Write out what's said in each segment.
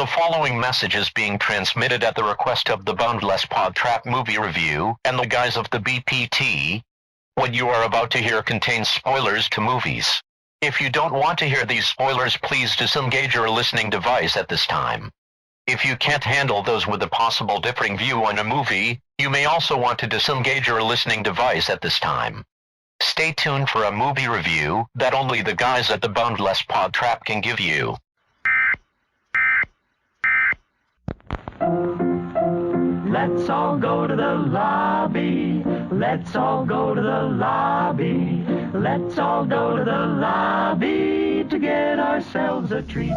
following message is being transmitted at the request of the Boundless PodTrap movie review and the guys of the BPT. What you are about to hear contains spoilers to movies. If you don't want to hear these spoilers, please disengage your listening device at this time. If you can't handle those with a possible differing view on a movie, you may also want to disengage your listening device at this time. Stay tuned for a movie review that only the guys at the Boundless PodTrap can give you. Let's all go to the lobby. Let's all go to the lobby. Let's all go to the lobby to get ourselves a treat.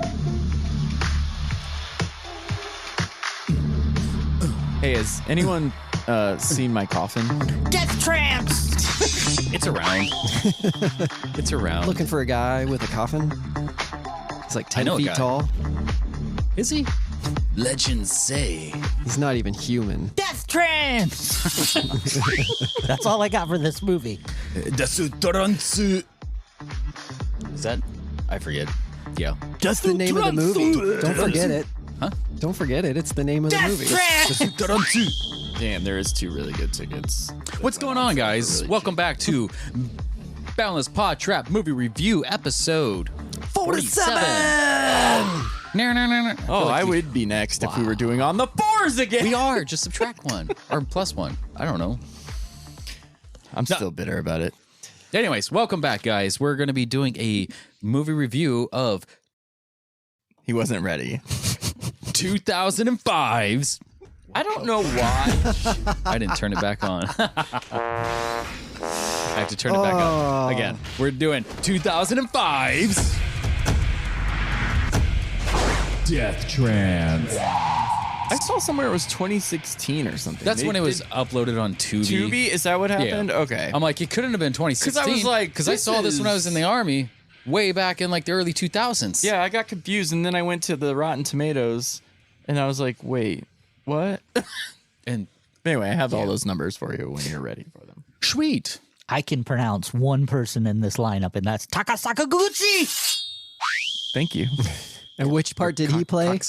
Hey, has anyone seen my coffin? Death Trance! It's around. It's around. Looking for a guy with a coffin? He's like 10 feet tall. Is he? Legends say. He's not even human. Death Trance! That's all I got for this movie. Trance. Is that? I forget. Yeah. That's the name of the movie. Don't forget it. Huh? Don't forget it. It's the name of the movie. Trance! Damn, there is 2 really good tickets. What's going on, guys? Welcome back to Boundless PodTrap movie review episode 47. No. Oh, I would be next if we were doing on the 4s again. We are. Just subtract 1 or plus 1. I don't know. I'm still bitter about it. Anyways, welcome back, guys. We're going to be doing a movie review of He wasn't ready. 2005's. I don't know why. I didn't turn it back on. I have to turn it back up again. We're doing 2005's Death Trance. I saw somewhere it was 2016 or something. That's when it was uploaded on Tubi. Tubi? Is that what happened? Yeah. Okay. I'm like, it couldn't have been 2016. Because I was like, because I saw this when I was in the Army, way back in like the early 2000s. Yeah, I got confused, and then I went to the Rotten Tomatoes, and I was like, wait, what? And anyway, I have all those numbers for you when you're ready for them. Sweet. I can pronounce one person in this lineup, and that's Takasakaguchi! Thank you. And which part did he play?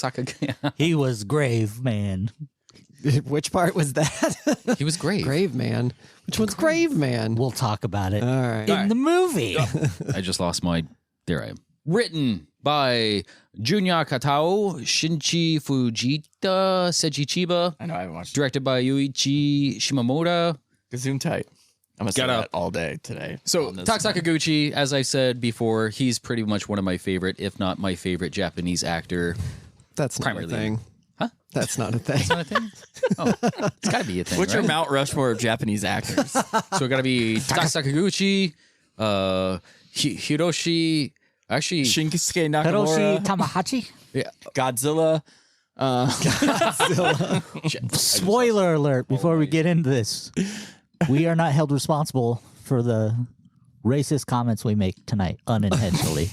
He was Grave Man. Which part was that? He was Grave. Grave Man. Which one's Grave Man? We'll talk about it All right. in the movie. I just lost my... There I am. Written by Junya Katao, Shinchi Fujita, Seiji Chiba. I know, I haven't watched it. Directed by Yuichi Shimamoto. Zoom tight. I'm going to say that all day today. So, Takasakaguchi, as I said before, he's pretty much one of my favorite, if not my favorite, Japanese actor. That's not a thing. Huh? That's not a thing. That's not a thing? Oh, it's got to be a thing, What's right? your Mount Rushmore of Japanese actors? So, it got to be Takasakaguchi, Hiroshi... Actually, Shinsuke Nakamura. Hiroshi Tamahashi? yeah, Godzilla. Spoiler alert before we get into this. We are not held responsible for the racist comments we make tonight unintentionally.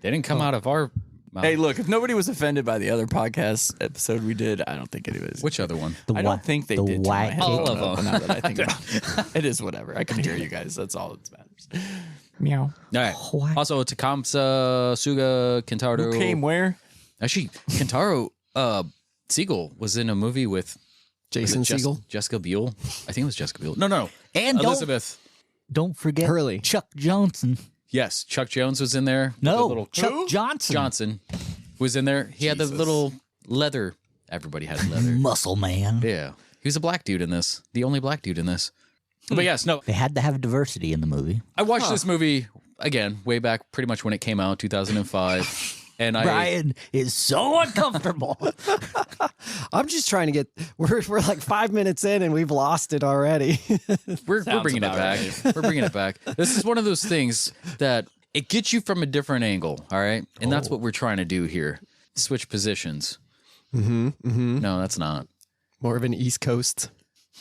they didn't come out of our mouth. Hey, look, if nobody was offended by the other podcast episode we did, I don't think it was. Which other one? I don't think they did. All of them. Now that I think about it. It is whatever. I can hear you guys. That's all that matters. Meow. All right. What? Also, Takamsa Suga Kentaro. Who came where? Actually, Kentaro Siegel was in a movie with Jason Segel? Jessica Biel. I think it was Jessica Biel. No. And Elizabeth. Don't forget Hurley. Chuck Johnson. Yes, Chuck Jones was in there. No, Chuck Johnson. Johnson was in there. He had the little leather. Everybody had leather. Muscle man. Yeah. He was a black dude in this. The only black dude in this. But yes, no. They had to have diversity in the movie. I watched this movie, again, way back pretty much when it came out, 2005. And Brian is so uncomfortable. I'm just trying to get. We're like 5 minutes in and we've lost it already. We're bringing it back. We're bringing it back. This is one of those things that it gets you from a different angle, all right? And that's what we're trying to do here. Switch positions. No, that's not. More of an East Coast.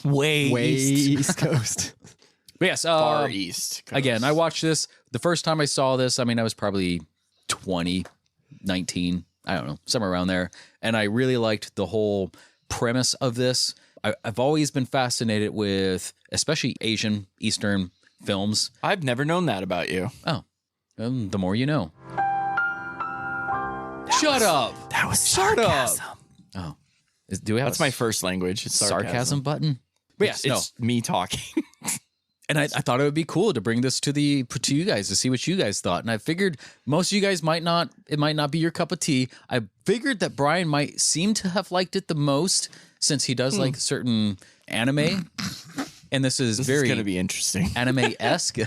Way East Coast. But yes, Far East Coast. Again, I watched this. The first time I saw this, I mean, I was probably 20, 19, I don't know, somewhere around there. And I really liked the whole premise of this. I've always been fascinated with, especially Asian, Eastern films. I've never known that about you. Oh, the more you know. Shut up. That was Shut up. sarcasm. Oh, do we have That's my first language. It's sarcasm button? But yes, it's me talking. And I thought it would be cool to bring this to you guys to see what you guys thought. And I figured most of you guys might not be your cup of tea. I figured that Brian might seem to have liked it the most since he does like certain anime. And this is very going to be interesting. Anime-esque.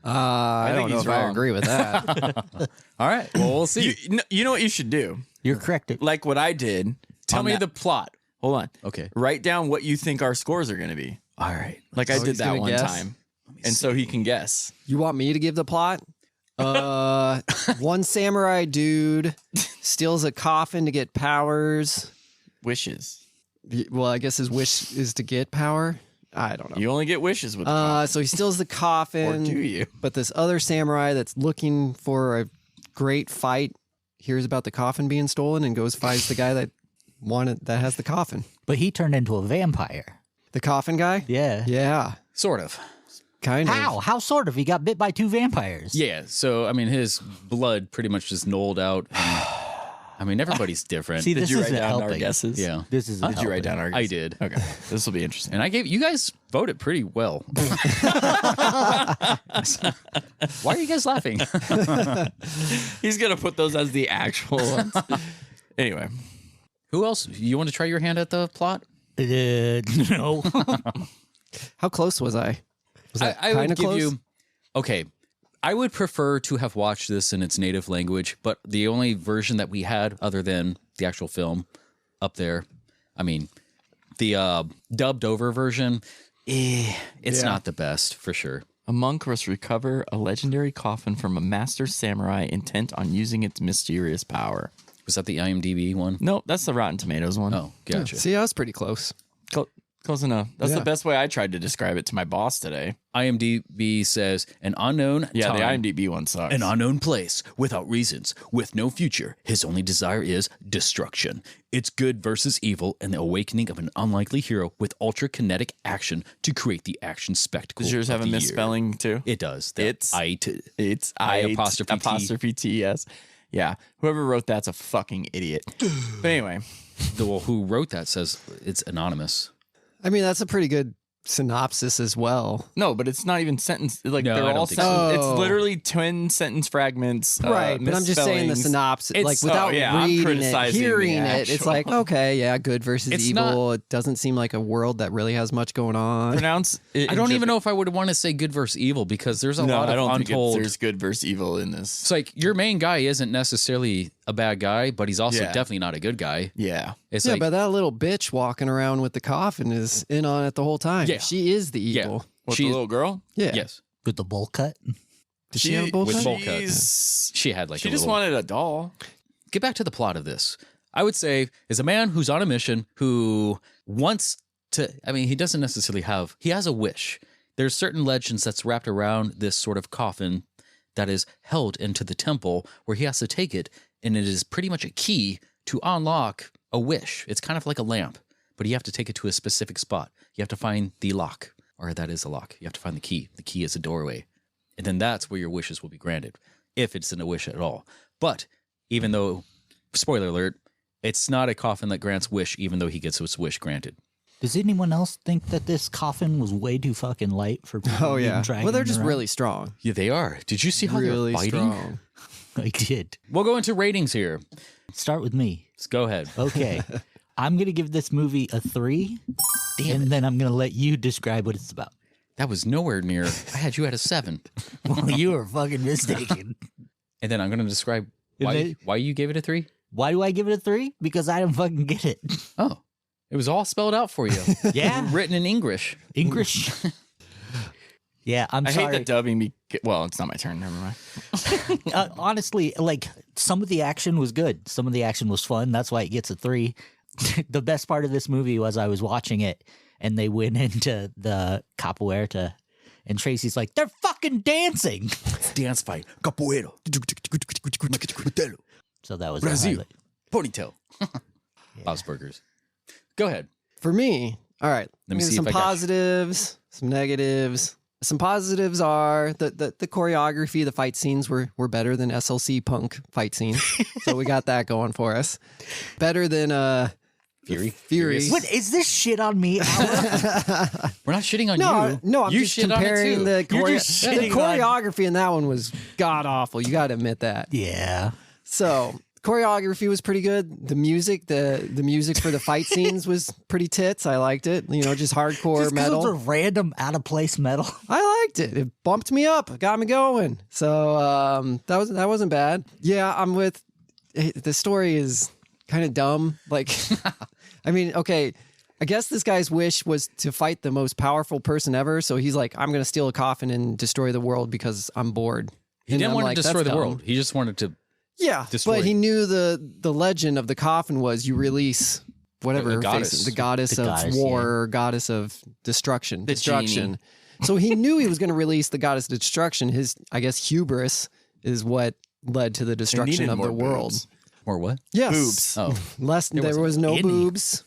I don't know if I agree with that. All right. Well, we'll see. You know what you should do? You're correct. Like what I did. Tell me the plot. Hold on. Okay. Write down what you think our scores are going to be. All right. Like I did he's that gonna one guess? time. And so he can guess. You want me to give the plot? One samurai dude steals a coffin to get powers. Wishes. Well, I guess his wish is to get power. I don't know. You only get wishes with the coffin. So he steals the coffin. Or do you? But this other samurai that's looking for a great fight hears about the coffin being stolen and goes fights the guy that has the coffin. But he turned into a vampire. The coffin guy? Yeah. Yeah. Sort of. Kind of. How? How sort of? He got bit by 2 vampires. Yeah. So, I mean, his blood pretty much just nulled out. I mean, everybody's different. See, Did this you write isn't down our helping. guesses? Yeah. This is. Did you write down our guesses? I did. Okay. This will be interesting. And I gave you guys voted pretty well. Why are you guys laughing? He's going to put those as the actual ones. Anyway. Who else? You want to try your hand at the plot? No. How close was I? Was that I would kind of give close? you. Okay. I would prefer to have watched this in its native language, but the only version that we had, other than the actual film up there, I mean, the dubbed over version, it's not the best for sure. A monk must recover a legendary coffin from a master samurai intent on using its mysterious power. Was that the IMDb one? No, that's the Rotten Tomatoes one. Oh, gotcha. See, I was pretty close. Close enough. That's Yeah. the best way I tried to describe it to my boss today. IMDb says an unknown Yeah, time, the IMDb one sucks. an unknown place, without reasons, with no future. His only desire is destruction. It's good versus evil and the awakening of an unlikely hero with ultra kinetic action to create the action spectacle. Does yours have a of the year. misspelling too? It does. It's I apostrophe T. apostrophe T, yes. Yeah, whoever wrote that's a fucking idiot. But anyway, who wrote that says it's anonymous. I mean, that's a pretty good synopsis as well. no, but it's not even sentence. Like No, they're I don't all think so. sentence. Oh. It's literally 10 sentence fragments. Right, but I'm just saying the misspellings. synopsis, It's- like without I'm reading it, criticizing the hearing it, it's actual- like, okay, yeah, good versus It's evil. It doesn't seem like a world that really has much going on. Pronounce. It I don't even know if I would want to say good versus evil because there's a No, lot I of don't think untold. there's good versus evil in this. It's like your main guy isn't necessarily a bad guy, but he's also Yeah. definitely not a good guy. Yeah. It's Yeah, like but that little bitch walking around with the coffin is in on it the whole time. Yeah. She is the evil. What, She- the little girl? Yeah. yes, With the bowl cut. Does she have a bowl with cut? bowl cut. She's- she had like She a just little- wanted a doll. Get back to the plot of this. I would say is a man who's on a mission who wants to. I mean, he doesn't necessarily have. He has a wish. There's certain legends that's wrapped around this sort of coffin that is held into the temple where he has to take it, and it is pretty much a key to unlock a wish. It's kind of like a lamp, but you have to take it to a specific spot. You have to find the lock, or that is a lock. You have to find the key. The key is a doorway. And then that's where your wishes will be granted, if it's in a wish at all. But even though, spoiler alert, it's not a coffin that grants wish, even though he gets his wish granted. Does anyone else think that this coffin was way too fucking light for people Oh, yeah. dragging Well, they're it just around? really strong. Yeah, they are. Did you see how Really they're fighting? strong. I did. We'll go into ratings here. Start with me. Let's go ahead. Okay. I'm going to give this movie a 3. And then I'm going to let you describe what it's about. That was nowhere near. I had you at a 7. Well, you were fucking mistaken. And then I'm going to describe why you gave it a 3. Why do I give it a 3? Because I don't fucking get it. Oh, it was all spelled out for you. Yeah. Written in English. English. Yeah, I'm I sorry. hate that dubbing. Well, it's not my turn. Never mind. Honestly, like some of the action was good. Some of the action was fun. That's why it gets a 3. The best part of this movie was I was watching it and they went into the capoeira and Tracy's like, they're fucking dancing. Dance fight. Capoeira. So that was Brazil. a highlight. Ponytail. Bob's Burgers. Go ahead. For me, all right. Let me Here's see some if I got you. positives, some negatives. Some positives are the choreography, the fight scenes were better than SLC punk fight scenes. So we got that going for us. Better than Fury. What is this shit on me? Alan? We're not shitting on No, you. no, I'm you just shit on it comparing too. the You're just the shitting on- choreography in that one was god awful. You got to admit that. yeah. So choreography was pretty good. The music, the music for the fight scenes was pretty tits. I liked it. You know, just hardcore Just 'cause metal. it's a random out of place metal. I liked it. It bumped me up, got me going. So that wasn't bad. Yeah, I'm with. The story is kind of dumb. Like, I mean, okay. I guess this guy's wish was to fight the most powerful person ever. So he's like, I'm going to steal a coffin and destroy the world because I'm bored. He And didn't I'm want like, to destroy that's the dumb. world. He just wanted to. Yeah, Destroy. but he knew the legend of the coffin was you release whatever The her goddess. face is, the goddess The of goddess, war, yeah. or goddess of destruction. The destruction. So he knew he was going to release the goddess of destruction. His, I guess, hubris is what led to the destruction needed of more the world. boobs. Or what? Yes, Boobs. Oh, Less there wasn't was no any. boobs.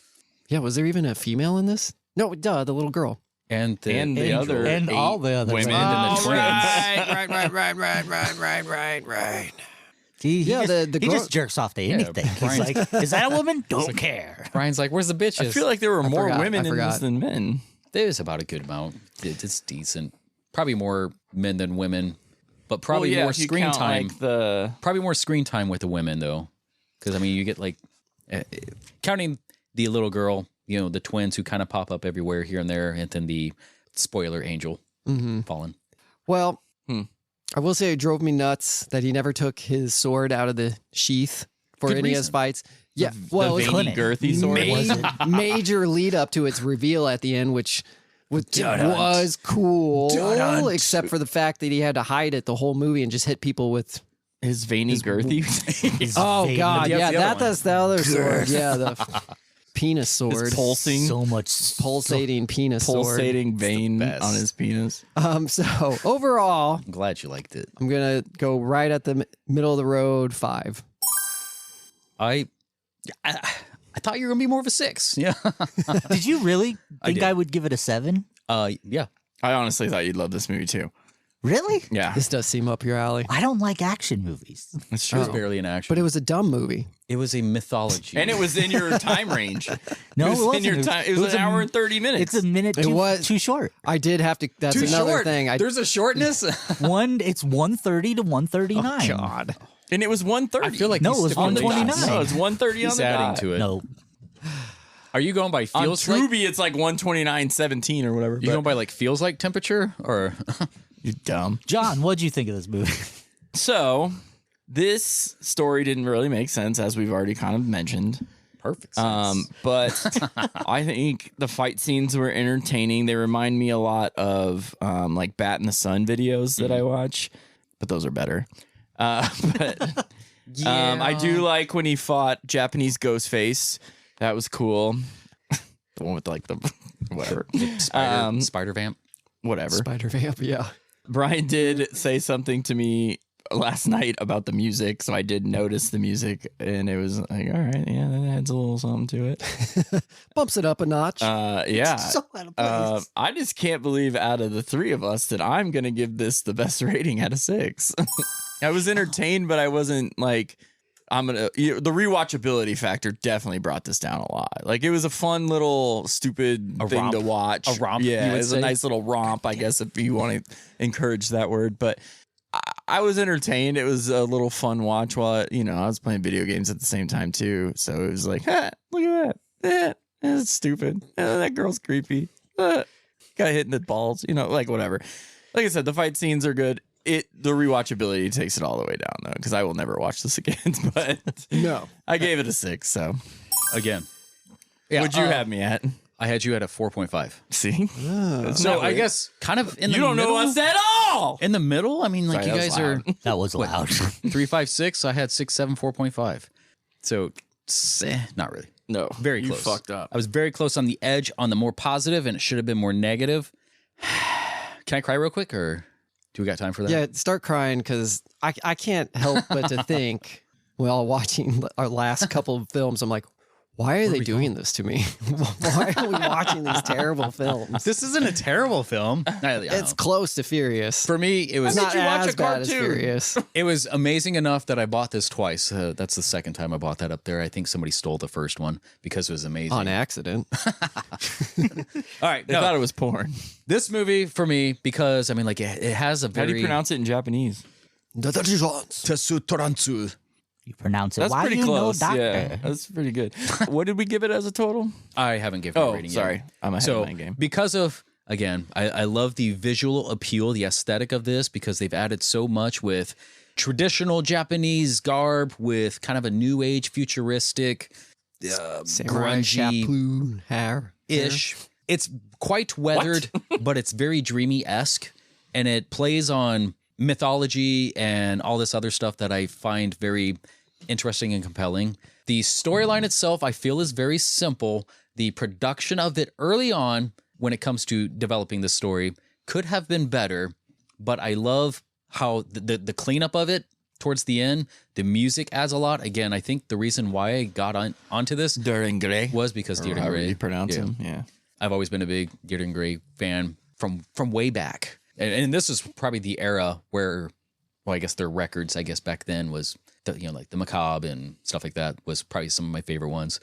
Yeah, was there even a female in this? No, duh, the little girl. and the And the angel. other And all the other women and the twins. right. He Yeah, just, the he girl- just jerks off to anything. He's Brian's- like, is that a woman? Don't care. Brian's like, "Where's the bitches?" I feel like there were more forgot, women I in this forgot. than men. there's about a good amount. It's decent. Probably more men than women, but probably Well, yeah, more if you screen count, time. Like the Probably more screen time with the women though, because I mean, you get like counting the little girl, you know, the twins who kind of pop up everywhere here and there, and then the spoiler angel fallen. Well, I will say it drove me nuts that he never took his sword out of the sheath for Good any of his reason. fights. Yeah, well, the it's veiny, girthy sword. major lead up to its reveal at the end, which was cool, except for the fact that he had to hide it the whole movie and just hit people with. His veiny, girthy. Oh vein. God, Yeah, yeah, the other that's the other sword. Yeah, the penis sword, His pulsing, So much pulsating penis sword. pulsating vein best. on his penis. So overall, I'm glad you liked it. I'm gonna go right at the middle of the road 5. I thought you were gonna be more of a 6. Yeah. Did you really think did. I would give it a 7? Yeah. I honestly thought you'd love this movie too. Really? Yeah, This does seem up your alley, I don't like action movies. it's It true. was barely an action, but it was a dumb movie. it was a mythology, And it was in your time range. No, it was it in wasn't. your time. It was an hour and 30 It's minutes. a minute It too, was- too short. I did have to. That's too another short. thing. There's a shortness. It's 1:30 to 1:39. God. and it was 1:30. I feel like No, he's it was stipulating 129. No, it's 1:30 on He's the adding dot. to it. No, Are you going by On feels like? Tubi, it's like 129.17 or whatever. You going by like feels like temperature or? you dumb. John, what'd you think of this movie? So, this story didn't really make sense, as we've already kind of mentioned. Perfect. Sense. But I think the fight scenes were entertaining. They remind me a lot of like Bat in the Sun videos that I watch, but those are better. But I do like when he fought Japanese Ghostface. That was cool. The one with like the whatever, Spider vamp. whatever. Spider Vamp. Yeah. Brian did say something to me last night about the music, so I did notice the music, and it was like, all right, yeah, that adds a little something to it. Bumps it up a notch. Yeah. So out of place. I just can't believe out of the three of us that I'm gonna give this the best rating out of 6. I was entertained, but I wasn't like the rewatchability factor definitely brought this down a lot. Like it was a fun little stupid thing romp. to watch. A romp, Yeah, you it would was say? a nice little romp, I guess, if you want to encourage that word. But I was entertained. It was a little fun watch while I was playing video games at the same time too. So it was like, look at that. That's stupid. That girl's creepy. Got hit in the balls. Like whatever. Like I said, the fight scenes are good. The rewatchability takes it all the way down though, because I will never watch this again. But no. I gave it a 6. So Again. Yeah. what'd you have me at? I had you at a 4.5. See, So I guess kind of in the you don't middle. know us at all. In the middle. I mean, like Sorry, you that was guys are loud. That was loud. 3, 5, 6. I had 6, 7, 4.5. So not really. No, Very you close. fucked up. I was very close on the edge on the more positive, and it should have been more negative. Can I cry real quick, or do we got time for that? Yeah, start crying because I can't help but to think while watching our last couple of films, I'm like, Why are they doing this to me? Why are we watching these terrible films? This isn't a terrible film. I don't It's know. close to Furious. For me, it was Not you watch as a bad as cartoon? Furious. it was amazing enough that I bought this twice. That's the second time I bought that up there. I think somebody stole the first one because it was amazing. On accident. All right, They no, thought it was porn. this movie for me because I mean, like it has a How very do you pronounce it in Japanese? Tetsutoranzu. You pronounce it. That's Why pretty you close. know, doctor? Yeah, that's pretty good. What did we give it as a total? I haven't given it a Oh, rating sorry. yet. I'm ahead So of my game. because of again, I love the visual appeal, the aesthetic of this because they've added so much with traditional Japanese garb with kind of a new age Samurai futuristic grungy Champloo hair. ish. It's quite weathered, but it's very dreamy esque, and it plays on mythology and all this other stuff that I find very interesting and compelling. The storyline itself, I feel, is very simple. The production of it early on, when it comes to developing the story, could have been better, but I love how the cleanup of it towards the end. The music adds a lot. Again, I think the reason why I got onto this Durin Gray. was because Dearden However Gray. you pronounce Yeah. him. Yeah. I've always been a big Dearden Gray fan from way back. And this is probably the era where, well, I guess their records, I guess back then was, like the Macabre and stuff like that was probably some of my favorite ones.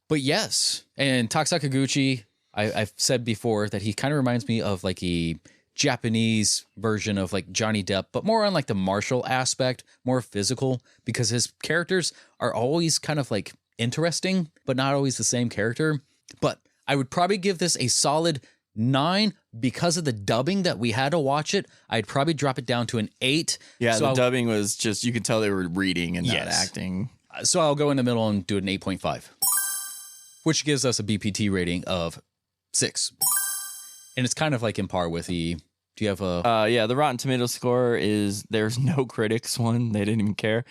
But yes, and Taksakaguchi, I've said before that he kind of reminds me of like a Japanese version of like Johnny Depp, but more on like the martial aspect, more physical, because his characters are always kind of like interesting, but not always the same character. But I would probably give this a solid 9 because of the dubbing that we had to watch it. I'd probably drop it down to an 8. Yeah, so the dubbing was just, you could tell they were reading and not Yes. acting. So I'll go in the middle and do an 8.5, which gives us a BPT rating of 6. And it's kind of like in par with the, do you have a, Yeah, the Rotten Tomato score is, there's no critics one. They didn't even care.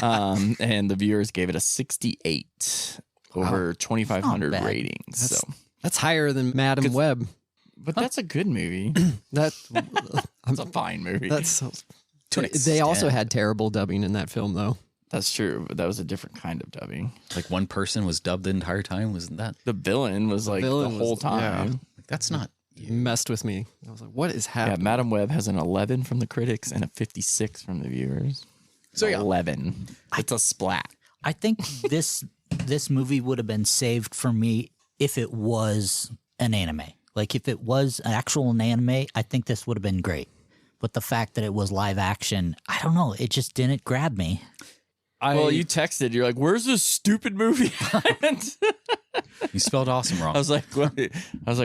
And the viewers gave it a 68 over 2,500 bad. ratings. That's, So, that's higher than Madam Web. but that's a good movie. That It's a fine movie. that's to an they also extent. had terrible dubbing in that film though. That's true, but that was a different kind of dubbing. like one person was dubbed the entire time? Wasn't that, The villain was like villain the whole was- time. yeah. like, that's not, Messed with me. I was like, what is Yeah, happening? Madam Web has an 11 from the critics and a 56 from the viewers. So, yeah. 11. It's a splat. I think this movie would have been saved for me if it was an anime. Like if it was an actual anime, I think this would have been great. But the fact that it was live action, I don't know, it just didn't grab me. Well, you texted. You're like, "Where's this stupid movie?" you spelled awesome wrong. I was like,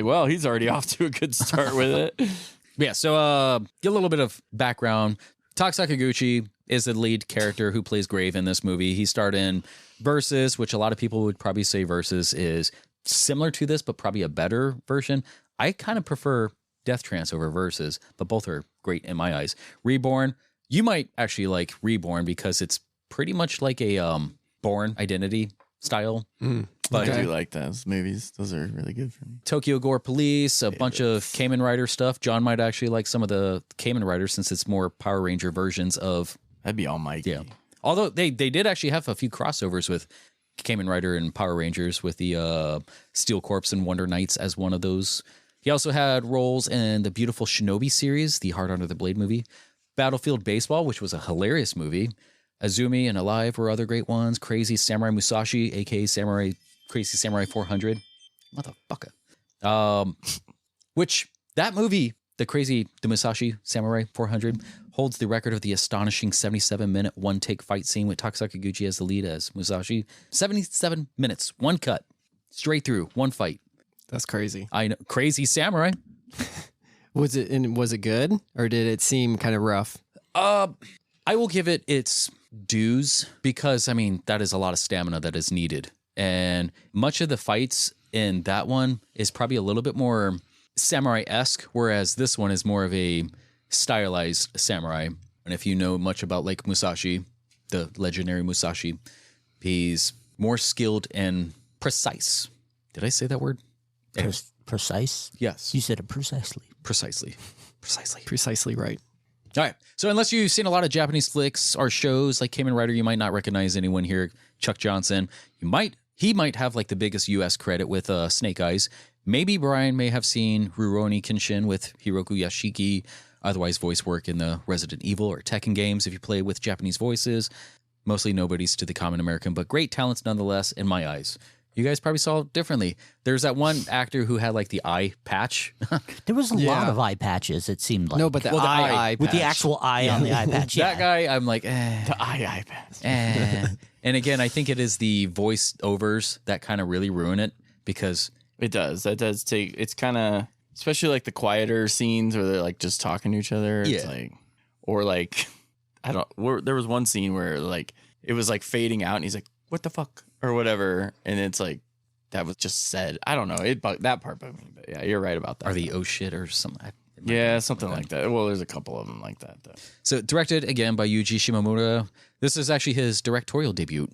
"Well, he's already off to a good start with it." Yeah, so get a little bit of background. Taksakaguchi is the lead character who plays Grave in this movie. He starred in Versus, which a lot of people would probably say Versus is similar to this, but probably a better version. I kind of prefer Death Trance over Versus, but both are great in my eyes. Reborn, you might actually like Reborn because it's pretty much like a Born Identity style. But I do like those movies. Those are really good for me. Tokyo Gore Police, a bunch of Kamen Rider stuff. John might actually like some of the Kamen Riders since it's more Power Ranger versions of. That'd be almighty. Yeah. Although they did actually have a few crossovers with Kamen Rider and Power Rangers with the Steel Corps and Wonder Knights as one of those. He also had roles in the beautiful Shinobi series, the Heart Under the Blade movie, Battlefield Baseball, which was a hilarious movie. Azumi and Alive were other great ones. Crazy Samurai Musashi, aka Crazy Samurai 400. Motherfucker. Which that movie, the Musashi Samurai 400, holds the record of the astonishing 77-minute one-take fight scene with Taksakaguchi as the lead as Musashi. 77 minutes, one cut, straight through, one fight. That's crazy. I know, Crazy Samurai. Was it good or did it seem kind of rough? I will give it its dues because, I mean, that is a lot of stamina that is needed. And much of the fights in that one is probably a little bit more samurai-esque, whereas this one is more of a stylized samurai. And if you know much about like Musashi, the legendary Musashi, he's more skilled and precise. Did I say that word? Precise? Yes. You said it precisely. Precisely. Precisely right. All right. So unless you've seen a lot of Japanese flicks or shows like Kamen Rider, you might not recognize anyone here. Chuck Johnson. You might he might have like the biggest U.S. credit with Snake Eyes. Maybe Brian may have seen Rurouni Kenshin with Hiroku Yashiki, otherwise voice work in the Resident Evil or Tekken games if you play with Japanese voices. Mostly nobodies to the common American, but great talents nonetheless in my eyes. You guys probably saw it differently. There's that one actor who had like the eye patch. There was a lot of eye patches, it seemed like. No, but the eye with the patch. actual eye on the eye patch. That guy, I'm like, eh. The eye patch. And again, I think it is the voiceovers that kind of really ruin it because It does. That does take. It's kind of, especially like the quieter scenes where they're like just talking to each other. It's Yeah. like, or like, I don't. There was one scene where like it was like fading out, and he's like, "What the fuck?" or whatever, and it's like that was just said. I don't know. That part bugged me, but yeah, you're right about that. are the oh shit or something. Yeah, something like that. Well, there's a couple of them like that though. So directed again by Yuji Shimomura. This is actually his directorial debut.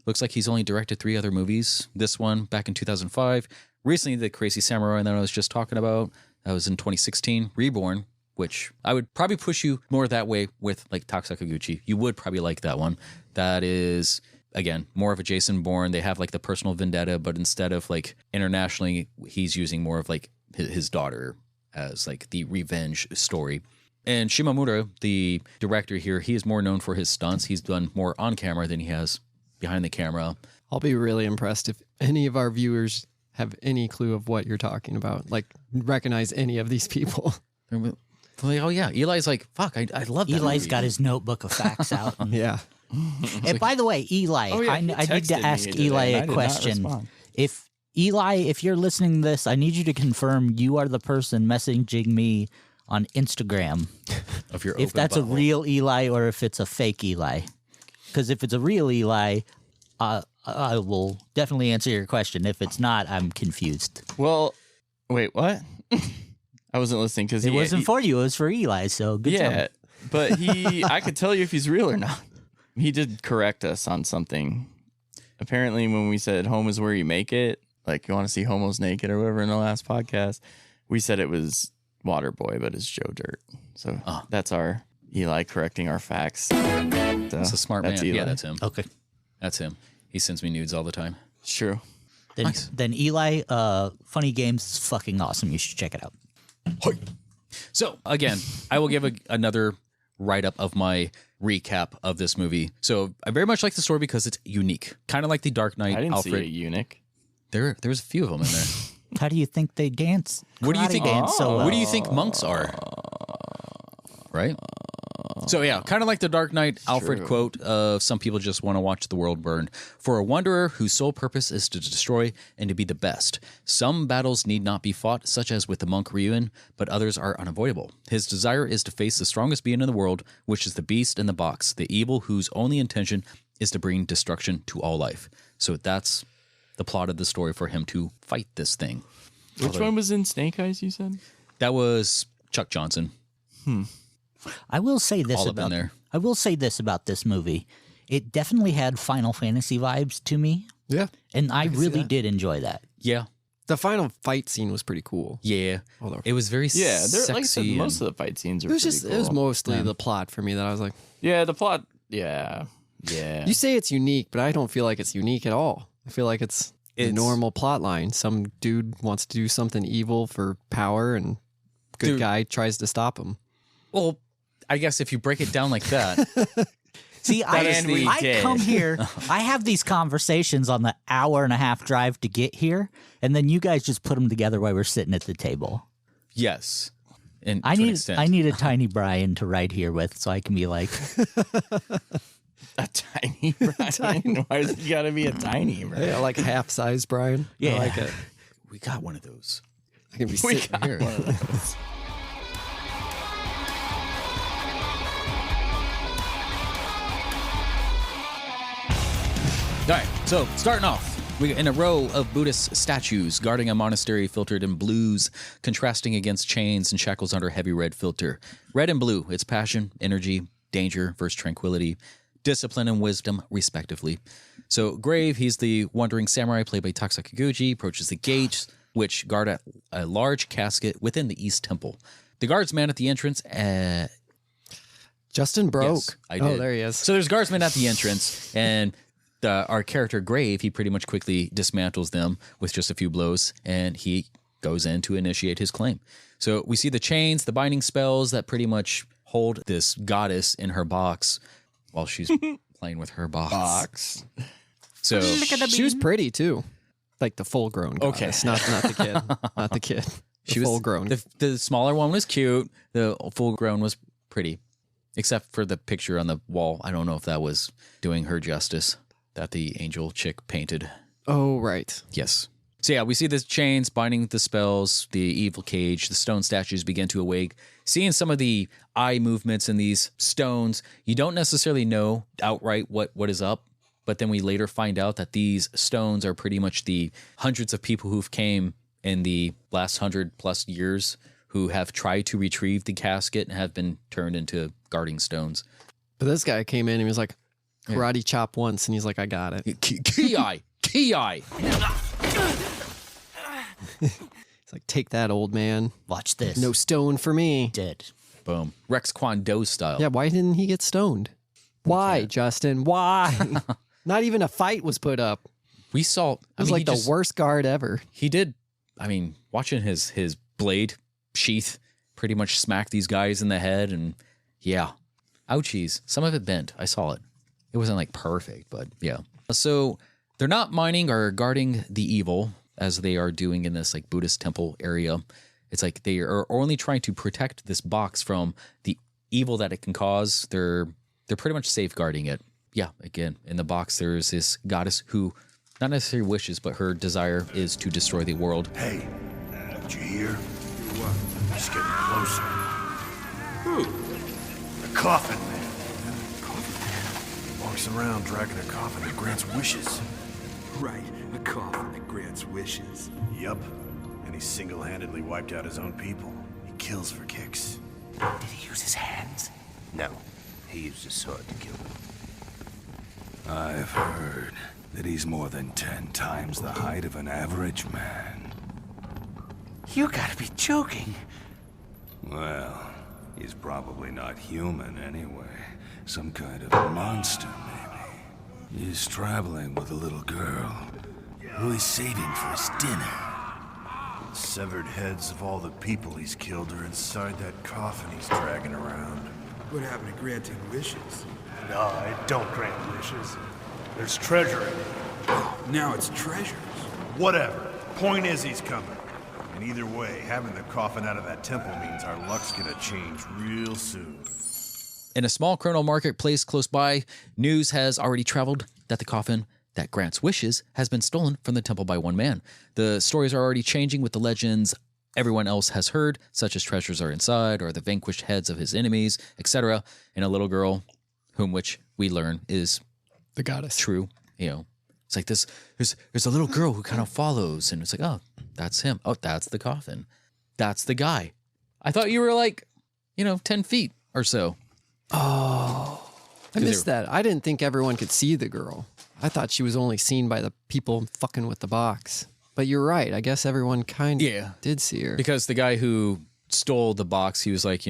Looks like he's only directed 3 other movies. This one back in 2005. Recently, The Crazy Samurai that I was just talking about. That was in 2016. Reborn, which I would probably push you more that way with like Sakaguchi. You would probably like that one. That is, again, more of a Jason Bourne. They have like the personal vendetta, but instead of like internationally, he's using more of like his daughter as like the revenge story. And Shimomura, the director here, he is more known for his stunts. He's done more on camera than he has behind the camera. I'll be really impressed if any of our viewers have any clue of what you're talking about. Like, recognize any of these people. They're like, oh yeah, Eli's like, fuck, I love that Eli's movie. got his notebook of facts out. Yeah. And by the way, Eli, Oh, yeah, I he need to texted me ask today, Eli and I a did not question. respond. If Eli, if you're listening to this, I need you to confirm you are the person messaging me on Instagram. Of your If open that's a butthole. real Eli or if it's a fake Eli. Because if it's a real Eli, I will definitely answer your question. If it's not, I'm confused. Well, wait, what? I wasn't listening because It wasn't for you; it was for Eli. So good Yeah, job. but I could tell you if he's real or not. He did correct us on something. Apparently, when we said home is where you make it, like you want to see homos naked or whatever in the last podcast, we said it was Waterboy, but it's Joe Dirt. So that's our Eli correcting our facts. That's a smart man. Eli. Yeah, that's him. Okay. That's him. He sends me nudes all the time. It's true. Then Eli, Funny Games is fucking awesome. You should check it out. So again, I will give another write-up of my recap of this movie. So I very much like the story because it's unique. Kind of like the Dark Knight I didn't Alfred. see a eunuch. There's a few of them in there. How do you think they dance? What do you Karate think? Dance so well. What do you think monks are? Right? So yeah, kind of like the Dark Knight Alfred quote of some people just want to watch the world burn. For a wanderer whose sole purpose is to destroy and to be the best. Some battles need not be fought, such as with the monk Ryuin, but others are unavoidable. His desire is to face the strongest being in the world, which is the beast in the box, the evil whose only intention is to bring destruction to all life. So that's the plot of the story for him to fight this thing. Which one was in Snake Eyes, you said? That was Chuck Johnson. I will say this All up in about there. I will say this about this movie. It definitely had Final Fantasy vibes to me, Yeah. and I can see really that. did enjoy that. Yeah. The final fight scene was pretty cool. Yeah. Although- It was very Yeah, they're, like I said, sexy. most of the fight scenes are It was pretty just, cool. it was mostly the plot for me that I was like, Yeah, the plot. Yeah. Yeah. you say it's unique, but I don't feel like it's unique at all. I feel like it's a It's- normal plot line. Some dude wants to do something evil for power and good Dude. guy tries to stop him. Well, I guess if you break it down like that, See, And we I did. come here, I have these conversations on the hour and a half drive to get here, and then you guys just put them together while we're sitting at the table. yes. And I to an need extent. I need a tiny Brian to ride here with, so I can be like, a tiny Brian. Why does it got to be a tiny Brian? Yeah, like half size Brian. Yeah. I like it. We got one of those. I can be We sitting got here. one of those. All right, so starting off, we in a row of Buddhist statues guarding a monastery filtered in blues, contrasting against chains and shackles under a heavy red filter. Red and blue, it's passion, energy, danger versus tranquility, discipline and wisdom, respectively. So Grave, he's the wandering samurai played by Sakaguchi, approaches the gates, which guard a large casket within the East Temple. The guardsman at the entrance, Justin broke. Yes, I did. Oh, there he is. So there's guardsmen at the entrance, and our character Grave, he pretty much quickly dismantles them with just a few blows, and he goes in to initiate his claim. So we see the chains, the binding spells that pretty much hold this goddess in her box while she's playing with her box. So She was pretty too, like the full-grown goddess, not the kid, not the kid. she was full-grown. The smaller one was cute. The full-grown was pretty, except for the picture on the wall. I don't know if that was doing her justice that the angel chick painted. Oh, right. Yes. So yeah, we see the chains binding the spells, the evil cage, the stone statues begin to awake. Seeing some of the eye movements in these stones, you don't necessarily know outright what is up, but then we later find out that these stones are pretty much the hundreds of people who've came in the last 100+ years who have tried to retrieve the casket and have been turned into guarding stones. But this guy came in and he was like, karate chop once, and he's like, I got it. Ki-eye! It's like, take that, old man. Watch this. No stone for me. Dead. Boom. Rex Kwon Do style. Yeah, why didn't he get stoned? Why, Justin? Why? Not even a fight was put up. We saw... It was like the worst guard ever. He did... I mean, watching his blade sheath pretty much smack these guys in the head, and yeah. Ouchies. Some of it bent. I saw it. It wasn't like perfect, but yeah. So they're not mining or guarding the evil as they are doing in this like Buddhist temple area. It's like they are only trying to protect this box from the evil that it can cause. They're pretty much safeguarding it. Yeah, again, in the box there's this goddess who not necessarily wishes, but her desire is to destroy the world. Hey, did you hear? What? Just getting closer. Who? The coffin man. Coffin man? Walks around dragging a coffin that grants wishes. Right, a coffin that grants wishes. Yup. And he single-handedly wiped out his own people. He kills for kicks. Did he use his hands? No. He used his sword to kill them. I've heard that he's more than 10 times the height of an average man. You gotta be joking. Well, he's probably not human anyway. Some kind of monster, maybe. He's traveling with a little girl who he's saving for his dinner. The severed heads of all the people he's killed are inside that coffin he's dragging around. What happened to granting wishes? No, it don't grant wishes. There's treasure in it. Oh, now it's treasures. Whatever. Point is he's coming. And either way, having the coffin out of that temple means our luck's gonna change real soon. In a small criminal marketplace close by, news has already traveled that the coffin that grants wishes has been stolen from the temple by one man. The stories are already changing with the legends everyone else has heard, such as treasures are inside or the vanquished heads of his enemies, etc. And a little girl, whom which we learn is The goddess. true. You know, it's like this. There's a little girl who kind of follows, and it's like, oh, that's him. Oh, that's the coffin. That's the guy. I thought you were like, 10 feet or so. Oh, I missed that. I didn't think everyone could see the girl. I thought she was only seen by the people fucking with the box. But you're right. I guess everyone kind of did see her. Because the guy who stole the box, he was like,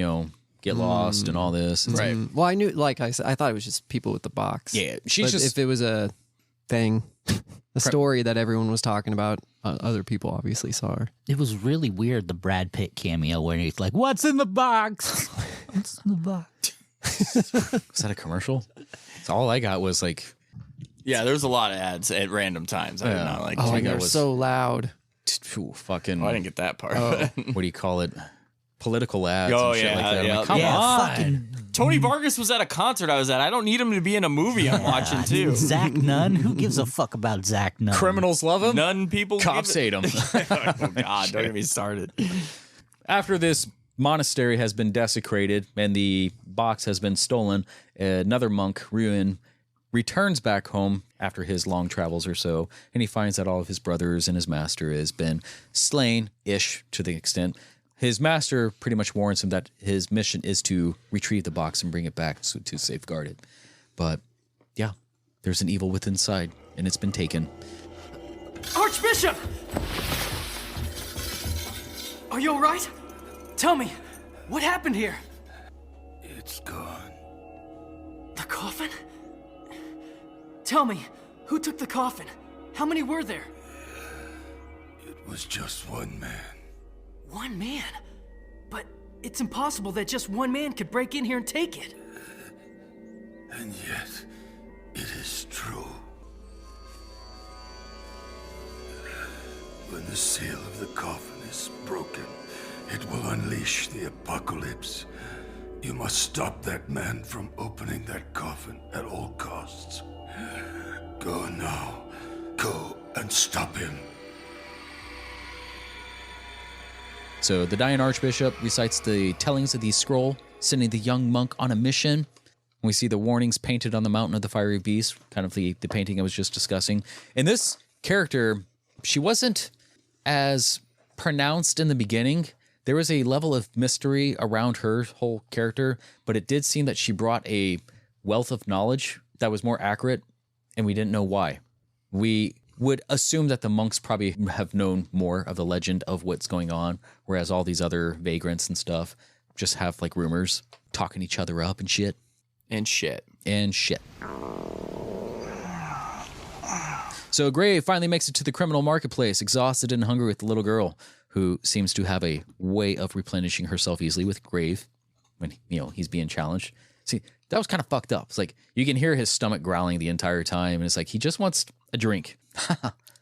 get lost and all this. And Right. Well, I knew, like I said, I thought it was just people with the box. Yeah, But if it was a thing, a story that everyone was talking about, other people obviously saw her. It was really weird, the Brad Pitt cameo where he's like, what's in the box? What's in the box? Was that a commercial? So all I got was like, Yeah, there was a lot of ads at random times. I did not like. Oh, my and God, they're was- so loud. fucking, I didn't get that part. what do you call it? Political ads Oh, and shit yeah, like that. I'm yeah. like, come Yeah, on. fucking Tony Vargas was at a concert I was at. I don't need him to be in a movie I'm watching too. Zach Nunn. Who gives a fuck about Zach Nunn? Criminals love him. None people. Cops hate him. Oh God! Don't get me started. After this monastery has been desecrated and the box has been stolen, another monk, Ruin, returns back home after his long travels or so, and he finds that all of his brothers and his master has been slain-ish to the extent. His master pretty much warns him that his mission is to retrieve the box and bring it back to safeguard it. But, yeah, there's an evil within inside, and it's been taken. Archbishop! Are you all right? Tell me, what happened here? It's gone. The coffin? Tell me, Who took the coffin? How many were there? It was just one man. One man? But it's impossible that just one man could break in here and take it. And yet, it is true. When the seal of the coffin is broken, it will unleash the apocalypse. You must stop that man from opening that coffin at all costs. Go now. Go and stop him. So the dying archbishop recites the tellings of the scroll, sending the young monk on a mission. We see the warnings painted on the mountain of the fiery beast, kind of the painting I was just discussing. And this character, she wasn't as pronounced in the beginning. There was a level of mystery around her whole character, but it did seem that she brought a wealth of knowledge that was more accurate, and we didn't know why. We would assume that the monks probably have known more of the legend of what's going on, whereas all these other vagrants and stuff just have like rumors, talking each other up and shit. And shit. And shit. So Grave finally makes it to the criminal marketplace, exhausted and hungry with the little girl, who seems to have a way of replenishing herself easily with Grave when, he's being challenged. See, that was kind of fucked up. It's like you can hear his stomach growling the entire time, and it's like he just wants a drink.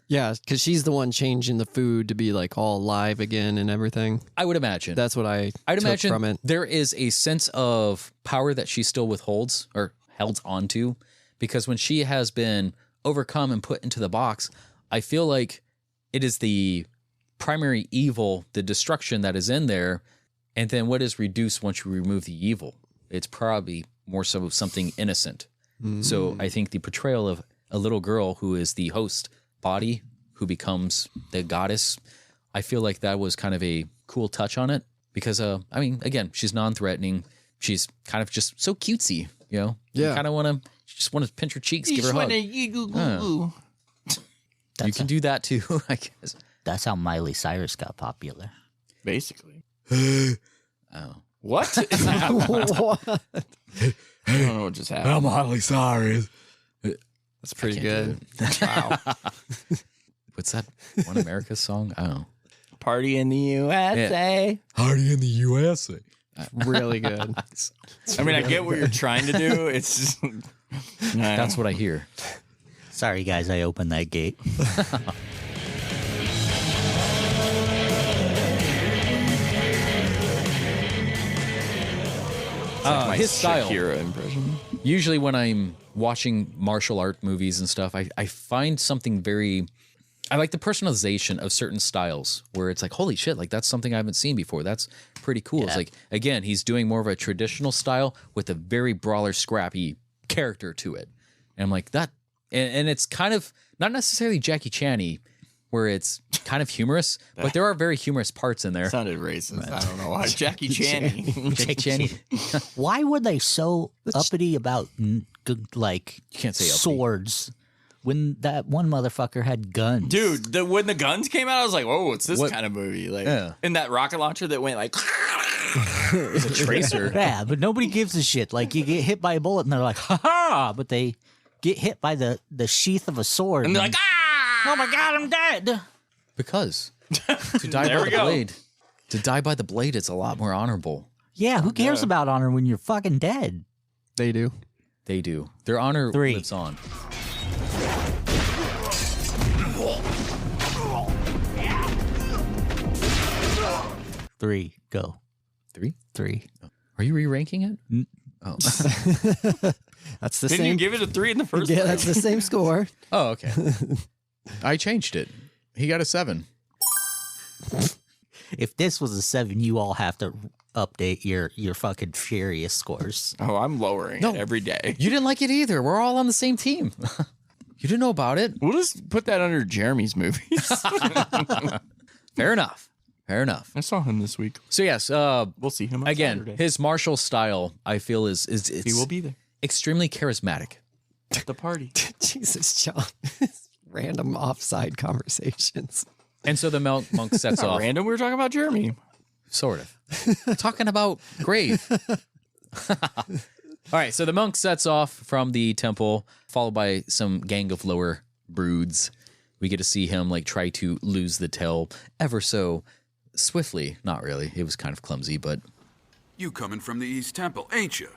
Yeah, because she's the one changing the food to be like all live again and everything. I would imagine. That's what I'd took imagine from it. There is a sense of power that she still withholds or held onto, because when she has been overcome and put into the box, I feel like it is the primary evil, the destruction that is in there, and then what is reduced once you remove the evil? It's probably more so something innocent. So I think the portrayal of a little girl who is the host body, who becomes the goddess, I feel like that was kind of a cool touch on it, because again, she's non-threatening. She's kind of just so cutesy, You kind of want to pinch her cheeks, give her a hug. You can do that too, I guess. That's how Miley Cyrus got popular. Basically. Oh. What? What? I don't know what just happened. I'm Miley Cyrus. That's pretty good. Wow. What's that? One America's song? I don't know. Party in the USA. Party in the USA. Really good. I mean, I get what you're trying to do. It's just... That's what I hear. Sorry, guys, I opened that gate. my his style. Shakira impression. Usually when I'm watching martial art movies and stuff, I find something very... I like the personalization of certain styles where it's like, holy shit, like that's something I haven't seen before. That's pretty cool. Yeah. It's like, again, he's doing more of a traditional style with a very brawler, scrappy character to it. And I'm like, that... And it's kind of not necessarily Jackie Chan-y, where it's kind of humorous, but there are very humorous parts in there. Sounded racist. I don't know why. Jackie Chan. Jackie Chan. Why were they so uppity about like you can't say swords when that one motherfucker had guns? Dude, when the guns came out, I was like, whoa, what's this kind of movie? Like, in that rocket launcher that went like... It's a tracer. Yeah, but nobody gives a shit. Like, you get hit by a bullet and they're like, ha-ha, but they get hit by the sheath of a sword. And they're like, oh my God, I'm dead. Because to die by the blade, it's a lot more honorable. Yeah, who cares about honor when you're fucking dead? They do. They do. Their honor lives on. Three, go. Three. Are you re-ranking it? Oh. That's the Didn't same. you give it a 3 in the first Yeah, place? that's the same score. Oh, okay. I changed it. He got a 7. If this was a 7, you all have to update your fucking furious scores. Oh, I'm lowering it every day. You didn't like it either. We're all on the same team. You didn't know about it. We'll just put that under Jeremy's movies. Fair enough. Fair enough. I saw him this week. So yes, we'll see him on again. Saturday. His martial style, I feel, is he will be there. Extremely charismatic. At the party. Jesus, John. Random offside conversations. And so the monk sets off. Random? We were talking about Jeremy. Sort of. Talking about Grave. All right, so the monk sets off from the temple, followed by some gang of lower broods. We get to see him like try to lose the tail ever so swiftly. Not really. It was kind of clumsy, but... You coming from the East Temple, ain't you?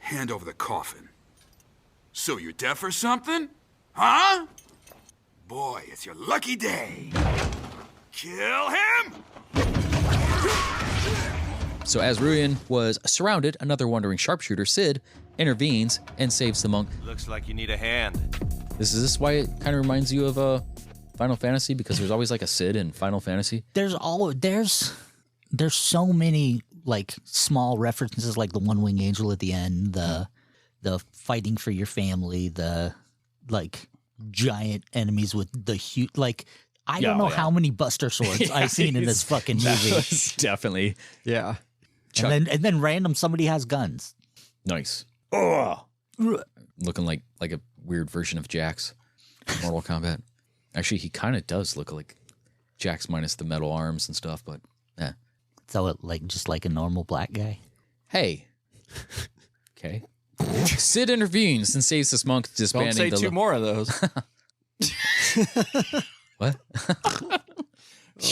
Hand over the coffin. So you're deaf or something? Huh? Boy, it's your lucky day. Kill him! So as Ruyan was surrounded, another wandering sharpshooter, Sid, intervenes and saves the monk. Looks like you need a hand. Is this why it kind of reminds you of Final Fantasy? Because there's always like a Sid in Final Fantasy. There's so many like small references, like the One Wing Angel at the end, the fighting for your family, the like giant enemies with the huge like. I don't know how many Buster Swords I've seen in this fucking movie. Definitely. Yeah. And then random somebody has guns. Nice. Oh, looking like a weird version of Jax from Mortal Kombat. Actually, he kind of does look like Jax minus the metal arms and stuff, but yeah. So it like just like a normal black guy. Hey. Okay. Sid intervenes and saves this monk, disbanding. Don't say two more of those. What?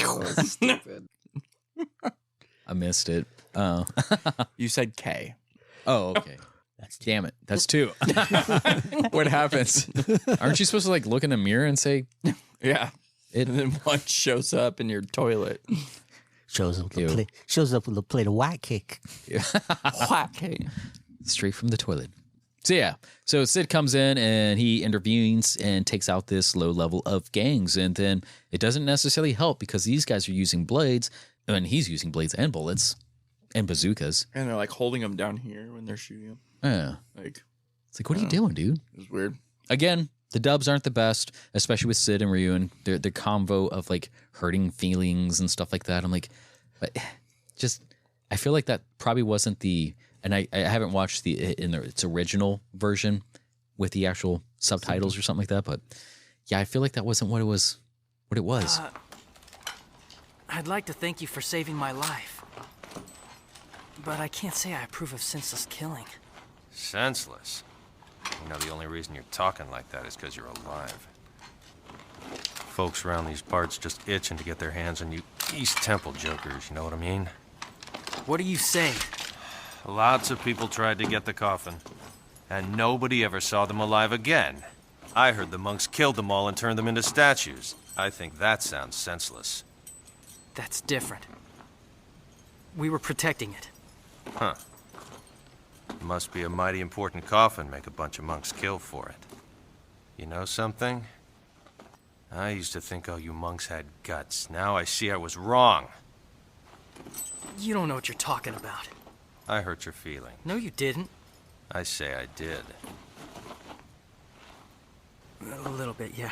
Oh, that's stupid. I missed it. Oh. You said K. Oh, okay. Damn it. That's two. What happens? Aren't you supposed to like look in the mirror and say, yeah. And then one shows up in your toilet. Shows up with a plate of white cake. White cake. Straight from the toilet. So yeah, so Sid comes in and he intervenes and takes out this low level of gangs, and then it doesn't necessarily help because these guys are using blades, and he's using blades and bullets and bazookas, and they're like holding them down here when they're shooting them. Yeah, like it's like, what are you doing, dude? It's weird. Again, the dubs aren't the best, especially with Sid and Ryu and their combo of like hurting feelings and stuff like that. I'm like, but just I feel like that probably wasn't the. And I haven't watched its original version with the actual subtitles or something like that, but yeah, I feel like that wasn't what it was. I'd like to thank you for saving my life, but I can't say I approve of senseless killing. Senseless? You know, the only reason you're talking like that is because you're alive. Folks around these parts just itching to get their hands on you East Temple jokers, you know what I mean? What are you saying? Lots of people tried to get the coffin, and nobody ever saw them alive again. I heard the monks killed them all and turned them into statues. I think that sounds senseless. That's different. We were protecting it. Huh. Must be a mighty important coffin, make a bunch of monks kill for it. You know something? I used to think all you monks had guts. Now I see I was wrong. You don't know what you're talking about. I hurt your feeling. No, you didn't. I say I did. A little bit, yeah.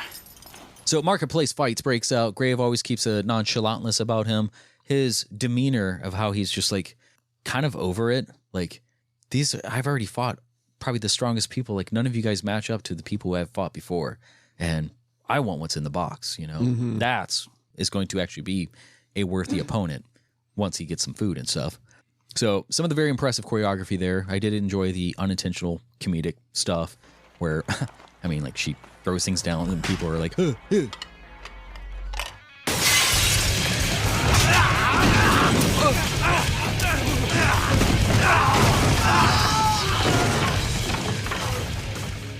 So marketplace fights breaks out. Grave always keeps a nonchalantness about him. His demeanor of how he's just like kind of over it. Like I've already fought probably the strongest people. Like none of you guys match up to the people who I've fought before. And I want what's in the box, you know? Mm-hmm. That's going to actually be a worthy opponent once he gets some food and stuff. So some of the very impressive choreography there. I did enjoy the unintentional comedic stuff where, I mean, like she throws things down and people are like, huh.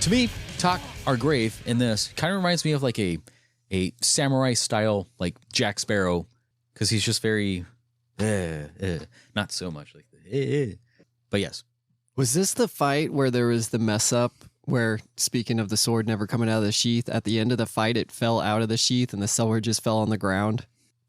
To me, Tak or Grave in this kind of reminds me of like a samurai style, like Jack Sparrow, because he's just very... not so much like but yes. Was this the fight where there was the mess up where, speaking of the sword never coming out of the sheath, at the end of the fight it fell out of the sheath and the sword just fell on the ground?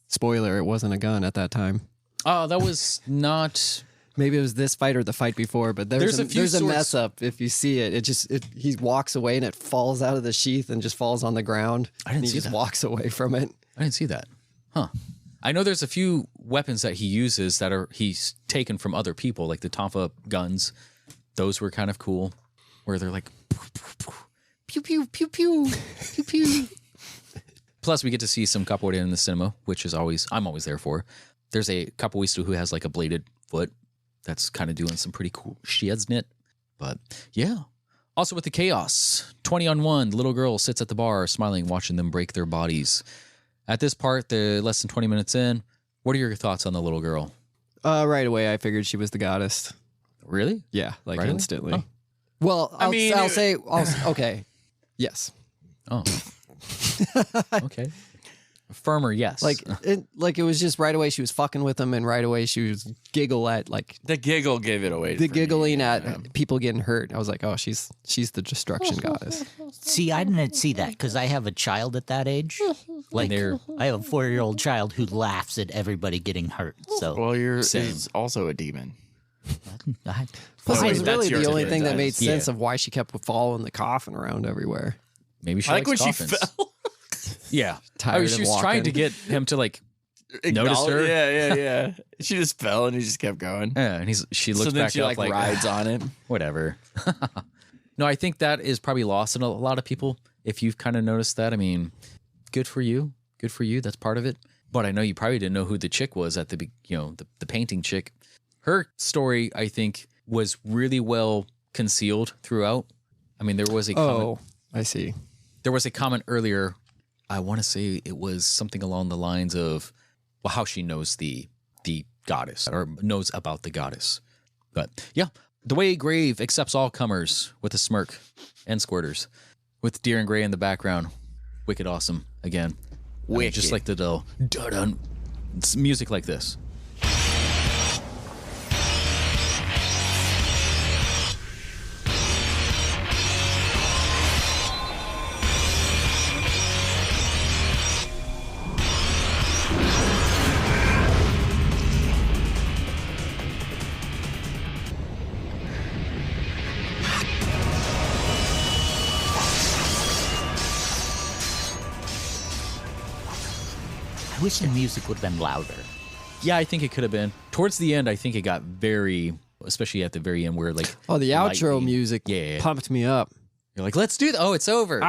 Spoiler, it wasn't a gun at that time. Oh, that was not... Maybe it was this fight or the fight before, but there's a mess up. If you see it, he walks away and it falls out of the sheath and just falls on the ground. I didn't see he just walks away from it. I didn't see that. Huh. I know there's a few weapons that he uses that he's taken from other people, like the Tonfa guns. Those were kind of cool, where they're like pew pew pew pew pew pew. Plus, we get to see some capoeira in the cinema, which is I'm always there for. There's a capoeirista who has like a bladed foot, that's kind of doing some pretty cool shiznit. But yeah. Also with the chaos, 20 on 1, the little girl sits at the bar smiling, watching them break their bodies. At this part, they're less than 20 minutes in. What are your thoughts on the little girl? Right away, I figured she was the goddess. Really? Yeah, like Right away? instantly. Oh. Well, I'll say, okay. Yes. Oh. Okay. Firmer, yes. Like it was just right away she was fucking with him, and right away she was giggle at like The giggle gave it away. the for giggling me. at people getting hurt. I was like, oh, she's the destruction goddess. See, I didn't see that because I have a child at that age. Like, I have a 4-year-old child who laughs at everybody getting hurt. So, Well, you're Same. is also a demon. Plus, Oh, it wait, was that's really your the only difference. thing that made Yeah. sense of why she kept following the coffin around everywhere. Maybe she I like when likes she coffins. fell. Yeah. Tired she of was trying to walking. get him to like notice her. Yeah. She just fell and he just kept going. Yeah, and she looks So then back she up like rides on it. whatever. No, I think that is probably lost in a lot of people. If you've kind of noticed that, I mean, good for you. Good for you. That's part of it. But I know you probably didn't know who the chick was at the painting chick. Her story, I think, was really well concealed throughout. I mean, there was a comment. Oh, I see. There was a comment earlier. I want to say it was something along the lines of, well, how she knows the goddess or knows about the goddess. But yeah, the way Grave accepts all comers with a smirk and squirters, with Deer and Gray in the background. Wicked awesome again. I mean, just like the dun-dun. It's music like this. I wish the music would have been louder. Yeah, I think it could have been. Towards the end, I think it got very, especially at the very end where like... Oh, the outro lightning- music Yeah. pumped me up. You're like, let's do that. Oh, it's over.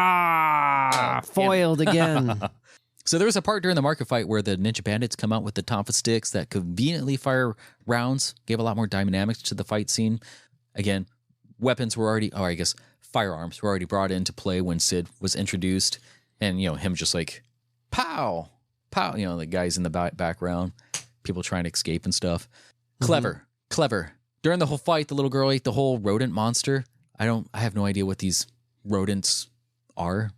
Foiled again. So there was a part during the market fight where the Ninja Bandits come out with the tonfa sticks that conveniently fire rounds, gave a lot more dynamics to the fight scene. Again, weapons were already, or I guess firearms were already brought into play when Sid was introduced. And, him just like, pow, pow, the guys in the background, people trying to escape and stuff. Clever. During the whole fight, the little girl ate the whole rodent monster. I have no idea what these rodents are,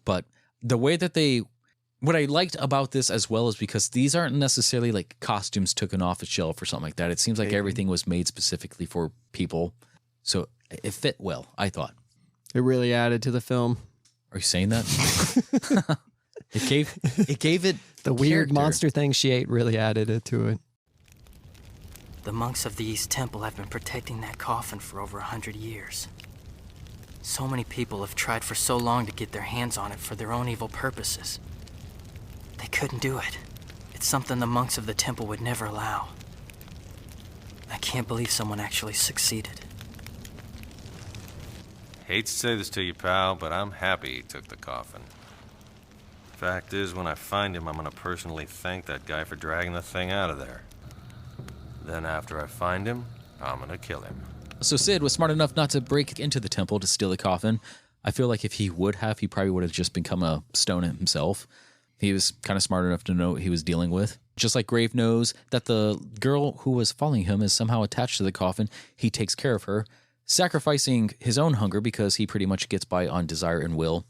but the way that what I liked about this as well is because these aren't necessarily like costumes taken off a shelf or something like that. It seems like everything was made specifically for people. So it fit well, I thought. It really added to the film. Are you saying that? It gave it The weird character. monster thing she ate really added it to it. The monks of the East Temple have been protecting that coffin for over 100 years. So many people have tried for so long to get their hands on it for their own evil purposes. They couldn't do it. It's something the monks of the temple would never allow. I can't believe someone actually succeeded. Hate to say this to you, pal, but I'm happy he took the coffin. Fact is, when I find him, I'm gonna personally thank that guy for dragging the thing out of there. Then after I find him, I'm gonna kill him. So Sid was smart enough not to break into the temple to steal the coffin. I feel like if he would have, he probably would have just become a stone himself. He was kind of smart enough to know what he was dealing with. Just like Grave knows that the girl who was following him is somehow attached to the coffin, he takes care of her, sacrificing his own hunger because he pretty much gets by on desire and will.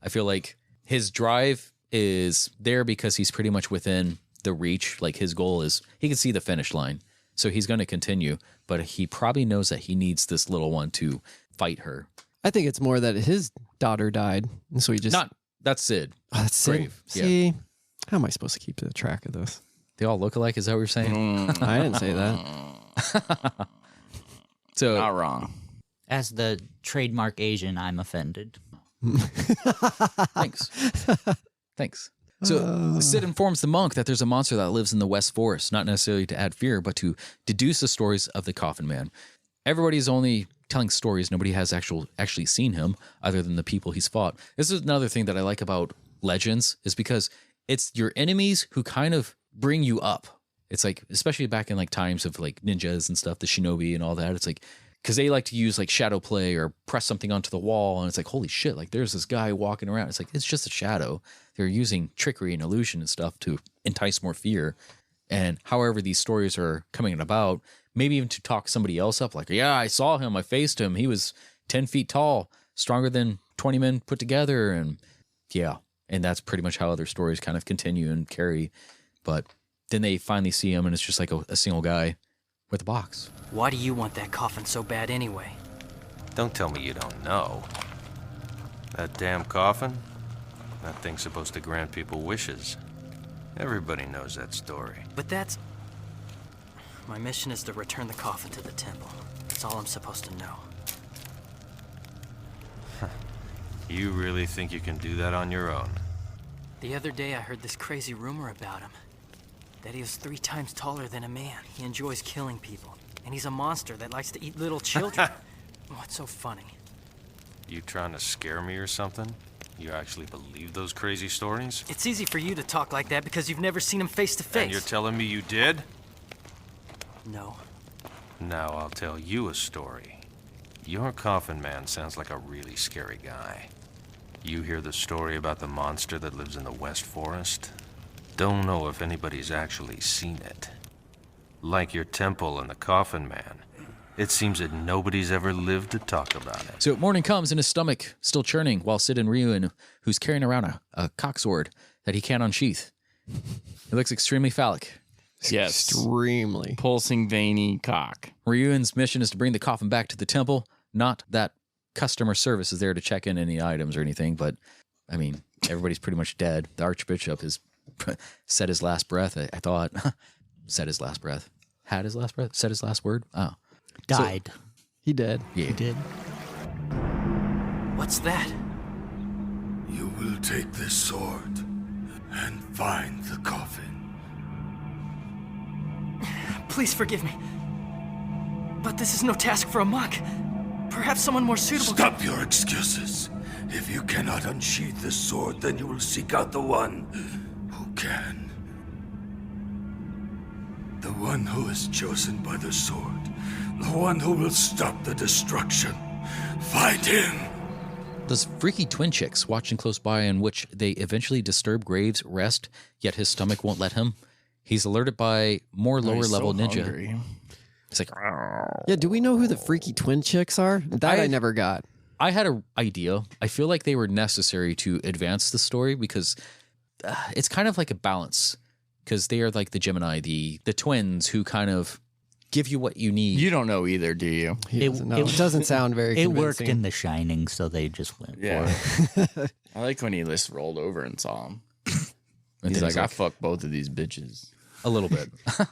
I feel like his drive is there because he's pretty much within the reach. Like his goal is, he can see the finish line. So he's going to continue, but he probably knows that he needs this little one to fight her. I think it's more that his daughter died, and so he just That's Sid. Oh, that's Sid. Grave. Yeah. See, how am I supposed to keep track of this? They all look alike. Is that what you're saying? I didn't say that. So Not wrong. As the trademark Asian, I'm offended. Thanks. So Sid informs the monk that there's a monster that lives in the West Forest, not necessarily to add fear, but to deduce the stories of the Coffin Man. Everybody's only telling stories. Nobody has actually seen him other than the people he's fought. This is another thing that I like about Legends is because it's your enemies who kind of bring you up. It's like, especially back in like times of like ninjas and stuff, the shinobi and all that. It's like, because they like to use like shadow play or press something onto the wall. And it's like, holy shit, like there's this guy walking around. It's like, it's just a shadow. They're using trickery and illusion and stuff to entice more fear. And however these stories are coming about, maybe even to talk somebody else up, like, yeah, I saw him, I faced him. He was 10 feet tall, stronger than 20 men put together. And yeah, and that's pretty much how other stories kind of continue and carry. But then they finally see him and it's just like a single guy with a box. Why do you want that coffin so bad anyway? Don't tell me you don't know. That damn coffin? That thing's supposed to grant people wishes. Everybody knows that story. But that's... My mission is to return the coffin to the temple. That's all I'm supposed to know. You really think you can do that on your own? The other day I heard this crazy rumor about him. That he was 3 times taller than a man. He enjoys killing people. And he's a monster that likes to eat little children. What's so funny? You trying to scare me or something? You actually believe those crazy stories? It's easy for you to talk like that because you've never seen him face to face. And you're telling me you did? No. Now I'll tell you a story. Your coffin man sounds like a really scary guy. You hear the story about the monster that lives in the West Forest? Don't know if anybody's actually seen it. Like your temple and the coffin man, it seems that nobody's ever lived to talk about it. So morning comes and his stomach still churning while Sid and Ryuen, who's carrying around a cocksword that he can't unsheath. It looks extremely phallic. Yes. Extremely. Pulsing veiny cock. Ryuen's mission is to bring the coffin back to the temple, not that customer service is there to check in any items or anything, but I mean, everybody's pretty much dead. The Archbishop has said his last breath, I thought. Said his last breath. Had his last breath? Said his last word? Oh. Died. So, he did. Yeah. He did. What's that? You will take this sword and find the coffin. Please forgive me. But this is no task for a monk. Perhaps someone more suitable. Stop your excuses. If you cannot unsheath this sword, then you will seek out the one who can. The one who is chosen by the sword. The one who will stop the destruction. Find him! Those freaky twin chicks watching close by in which they eventually disturb Graves' rest, yet his stomach won't let him. He's alerted by more lower-level ninja. Hungry. It's like, Yeah, do we know who the freaky twin chicks are? That I never got. I had an idea. I feel like they were necessary to advance the story because it's kind of like a balance. Because they are like the Gemini, the twins who kind of give you what you need. You don't know either, do you? He doesn't know. It doesn't sound very It convincing. worked in The Shining, so they just went Yeah. for it. I like when he just rolled over and saw him. And He's then like, I fucked both of these bitches. a little bit.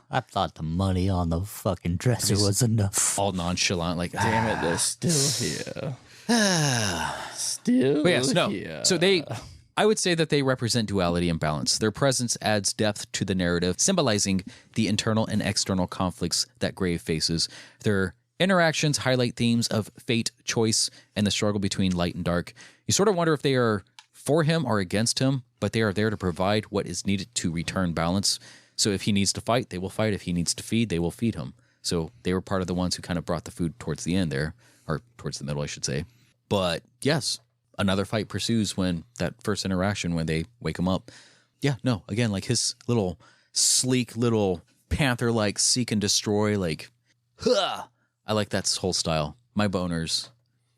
I thought the money on the fucking dresser was enough. All nonchalant, like, Damn it, they're still here. Still But yes, no. here. So I would say that they represent duality and balance. Their presence adds depth to the narrative, symbolizing the internal and external conflicts that Grave faces. Their interactions highlight themes of fate, choice, and the struggle between light and dark. You sort of wonder if they are for him or against him, but they are there to provide what is needed to return balance. So if he needs to fight, they will fight. If he needs to feed, they will feed him. So they were part of the ones who kind of brought the food towards the end there, or towards the middle, I should say. But yes, another fight pursues when that first interaction, when they wake him up. Yeah, no, again, like his little sleek little panther-like seek and destroy, like, huh! I like that whole style. My boners,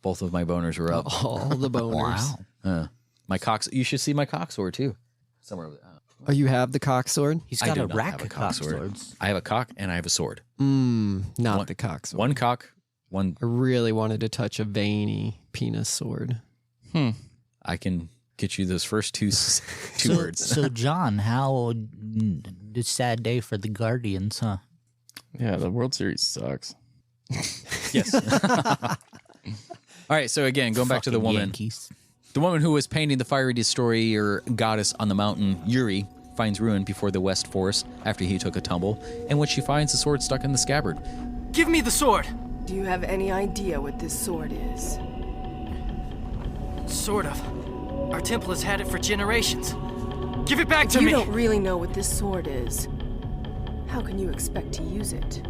both of my boners are up. All the boners. Wow. My cocks, you should see my cocksword too. Somewhere over there. Oh, you have the cock sword? He's I got do a not rack have a of cock sword. cockswords. I have a cock and I have a sword. Not the cock sword. One cock, one. I really wanted to touch a veiny penis sword. I can get you those first two words. So, John, how a sad day for the Guardians, huh? Yeah, the World Series sucks. Yes. All right. So again, going back to the Fucking woman. Yankees. The woman who was painting the fiery destroyer goddess on the mountain, Yuri, finds ruin before the West Forest after he took a tumble, and when she finds the sword stuck in the scabbard. Give me the sword! Do you have any idea what this sword is? Sort of. Our temple has had it for generations. Give it back to You me! don't really know what this sword is. How can you expect to use it?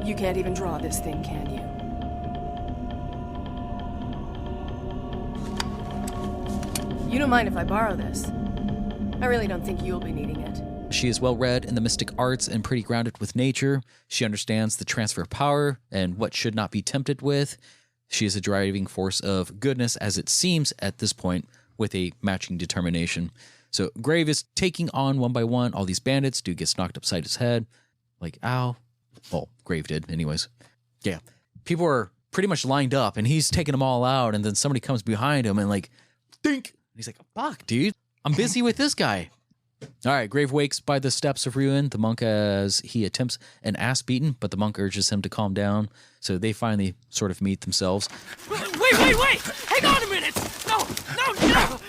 You can't even draw this thing, can you? You don't mind if I borrow this? I really don't think you'll be needing it. She is well read in the mystic arts and pretty grounded with nature. She understands the transfer of power and what should not be tempted with. She is a driving force of goodness, as it seems at this point, with a matching determination. So Grave is taking on one by one all these bandits. Dude gets knocked upside his head. Like, ow. Well, Grave did, anyways. Yeah. People are pretty much lined up, and he's taking them all out, and then somebody comes behind him and like, dink. He's like, fuck, dude. I'm busy with this guy. All right, Grave wakes by the steps of ruin, the monk, as he attempts an ass beating, but the monk urges him to calm down, so they finally sort of meet themselves. Wait! Hang on a minute! No!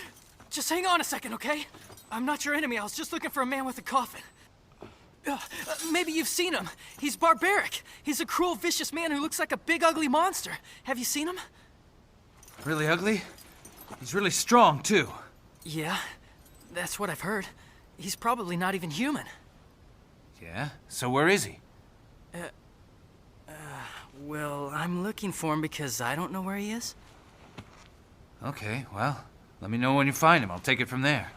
Just hang on a second, okay? I'm not your enemy. I was just looking for a man with a coffin. Maybe you've seen him. He's barbaric. He's a cruel, vicious man who looks like a big, ugly monster. Have you seen him? Really ugly? He's really strong, too. Yeah, that's what I've heard. He's probably not even human. Yeah? So where is he? Well, I'm looking for him because I don't know where he is. Okay, well, let me know when you find him. I'll take it from there.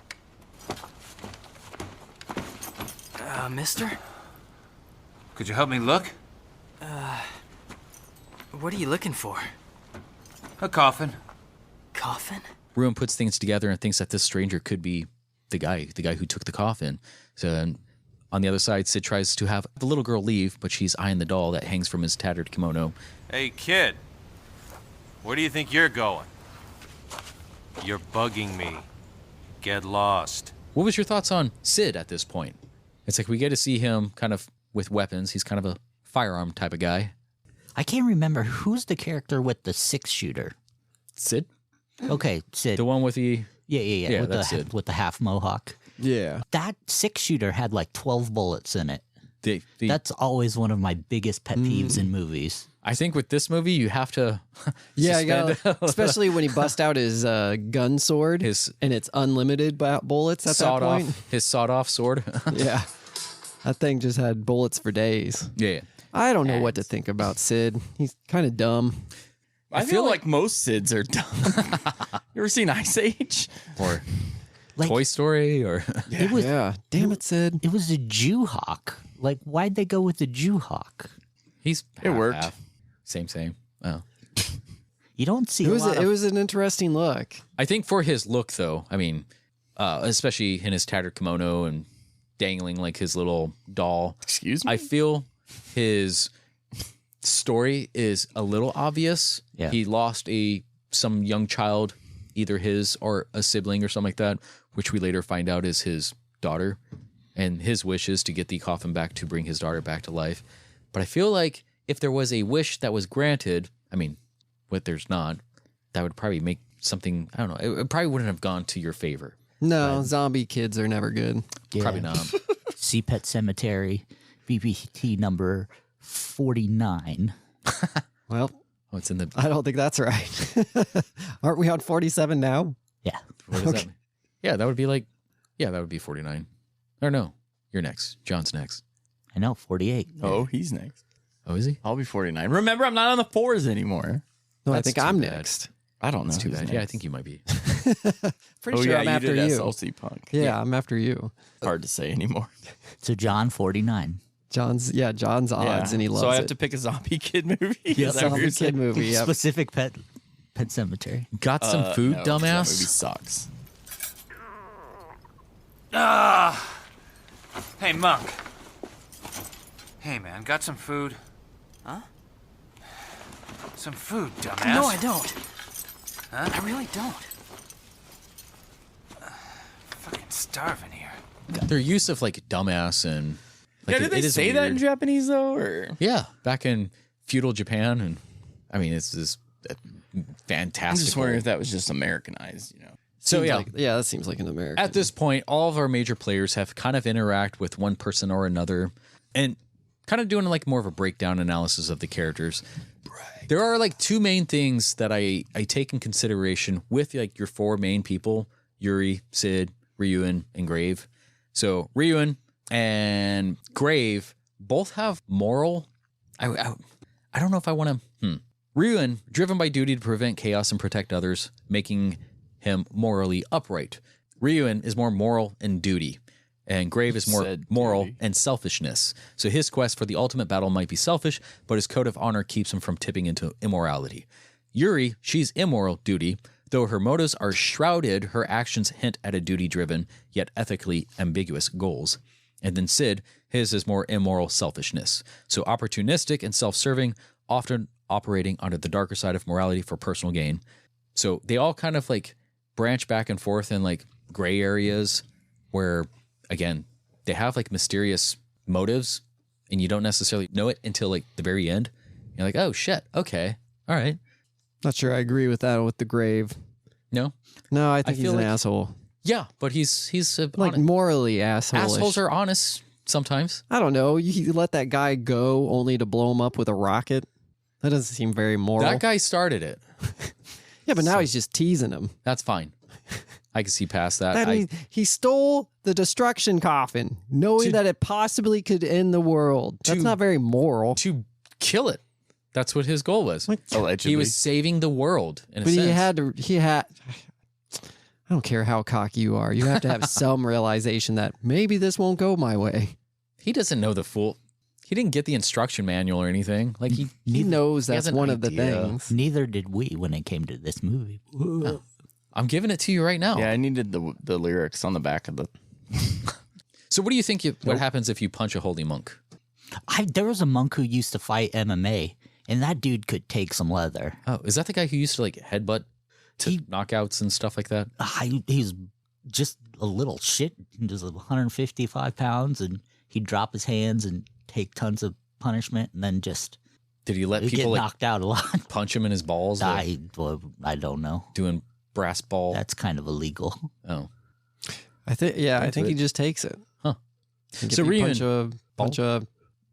Mister? Could you help me look? What are you looking for? A coffin. Coffin? Ruin puts things together and thinks that this stranger could be the guy who took the coffin. So on the other side, Sid tries to have the little girl leave, but she's eyeing the doll that hangs from his tattered kimono. Hey, kid. Where do you think you're going? You're bugging me. Get lost. What was your thoughts on Sid at this point? It's like we get to see him kind of with weapons. He's kind of a firearm type of guy. I can't remember who's the character with the 6-shooter. Sid? Okay, Sid. The one with the... Yeah, with that's Sid. with the half mohawk. Yeah. That 6-shooter had like 12 bullets in it. The That's always one of my biggest pet peeves in movies. I think with this movie, you have to... Yeah, you gotta, especially when he busts out his gun sword, and it's unlimited bullets at that point. His sawed-off sword. Yeah. That thing just had bullets for days. Yeah. I don't know what to think about Sid. He's kind of dumb. I feel like most Sids are dumb. You ever seen Ice Age? Or Like- Toy Story? Or Yeah. Damn it, Sid. It was a Jew hawk. Like, why'd they go with the Jew hawk? He's It worked. half. Same. Oh. You don't see It was a lot it of... was an interesting look. I think for his look, though, I mean, especially in his tattered kimono and dangling like his little doll. Excuse me? I feel his story is a little obvious. Yeah. He lost some young child, either his or a sibling or something like that, which we later find out is his daughter. And his wish is to get the coffin back to bring his daughter back to life. But I feel like if there was a wish that was granted, I mean, what there's not, that would probably make something, I don't know, it probably wouldn't have gone to your favor. No, zombie kids are never good. Yeah. Probably not. See Pet Cemetery, BPT number 49. Well, Oh, it's in the... I don't think that's right. Aren't we on 47 now? Yeah. What does that mean? Yeah, that would be like... Yeah, that would be 49. Or no, you're next. John's next. I know, 48. Oh, he's next. Oh, is he? I'll be 49. Remember, I'm not on the 4s anymore. No, I That's think too I'm bad. next. I don't know. That's too who's bad. next. Yeah, I think you might be. Pretty sure I'm after did you. SLC Punk. Yeah, I'm after you. Hard to say anymore. So John, 49. John's odds, and he loves So I have it. to pick a zombie kid movie? Yeah, Is that what zombie you're kid saying? movie. Yep. Specific Pet Cemetery. Got some food, No, That movie dumbass? sucks. Hey, Monk. Hey, man, got some food? Huh? Some food, dumbass. No, I don't. Huh? I really don't. Fucking starving here. Their use of like dumbass and... Like, Yeah, did they it is say that in weird. Japanese, though? Or Yeah, back in feudal Japan. And I mean, it's this fantastic... I'm just wondering if that was just Americanized, you know? So Seems yeah, like- that seems like an American. at this point, all of our major players have kind of interact with one person or another, and kind of doing like more of a breakdown analysis of the characters. There are like two main things that I take in consideration with like your four main people, Yuri, Sid, Ryuen, and Grave. So Ryuen and Grave both have moral. I don't know if I want to. Ryuen, driven by duty to prevent chaos and protect others, making him morally upright. Ryuen is more moral and duty, and Grave is more moral and selfishness. So his quest for the ultimate battle might be selfish, but his code of honor keeps him from tipping into immorality. Yuri, she's immoral duty. Though her motives are shrouded, her actions hint at a duty-driven, yet ethically ambiguous goals. And then Sid, his is more immoral selfishness. So opportunistic and self-serving, often operating under the darker side of morality for personal gain. So they all kind of like branch back and forth in like gray areas where, again, they have like mysterious motives and you don't necessarily know it until like the very end. You're like, oh shit, okay, all right. Not sure I agree with that with the Grave. No? No, I think he's feel an like- asshole. Yeah, but he's Like morally asshole. assholes are honest sometimes. I don't know. You let that guy go only to blow him up with a rocket. That doesn't seem very moral. That guy started it. Yeah, but now he's just teasing him. That's fine. I can see past that. He stole the destruction coffin, knowing that it possibly could end the world. That's not very moral. To kill it. That's what his goal was. Allegedly. He was saving the world in a But sense. he had. I don't care how cocky you are. You have to have some realization that maybe this won't go my way. He doesn't know the full. He didn't get the instruction manual or anything. Like He knows has that's an one of the idea. things. Neither did we when it came to this movie. I'm giving it to you right now. Yeah, I needed the lyrics on the back of the. So what do you think? What happens if you punch a holy monk? There was a monk who used to fight MMA, and that dude could take some leather. Oh, is that the guy who used to like headbutt to knockouts and stuff like that? He's just a little shit. Just 155 pounds, and he'd drop his hands and take tons of punishment, and then just Did he let get people like knocked out a lot. punch him in his balls? I don't know. Doing brass ball. That's kind of illegal. Oh, I think he just takes it. Huh. So punch a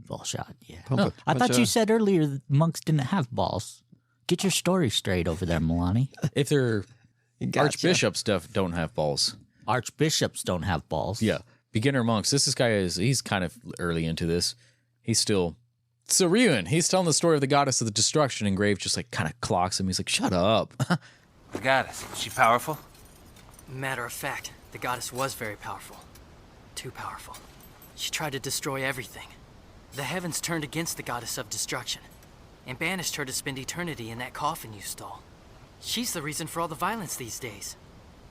Ball shot, yeah. punch I thought you a- said earlier that monks didn't have balls. Get your story straight over there, Milani. if they're Gotcha. archbishop don't have balls. Archbishops don't have balls. Yeah, beginner monks. This guy he's kind of early into this. He's still. So Ryuen, he's telling the story of the goddess of the destruction, and Grave just like kind of clocks him. He's like, "Shut up." The goddess. Is she powerful? Matter of fact, the goddess was very powerful. Too powerful. She tried to destroy everything. The heavens turned against the goddess of destruction and banished her to spend eternity in that coffin you stole. She's the reason for all the violence these days.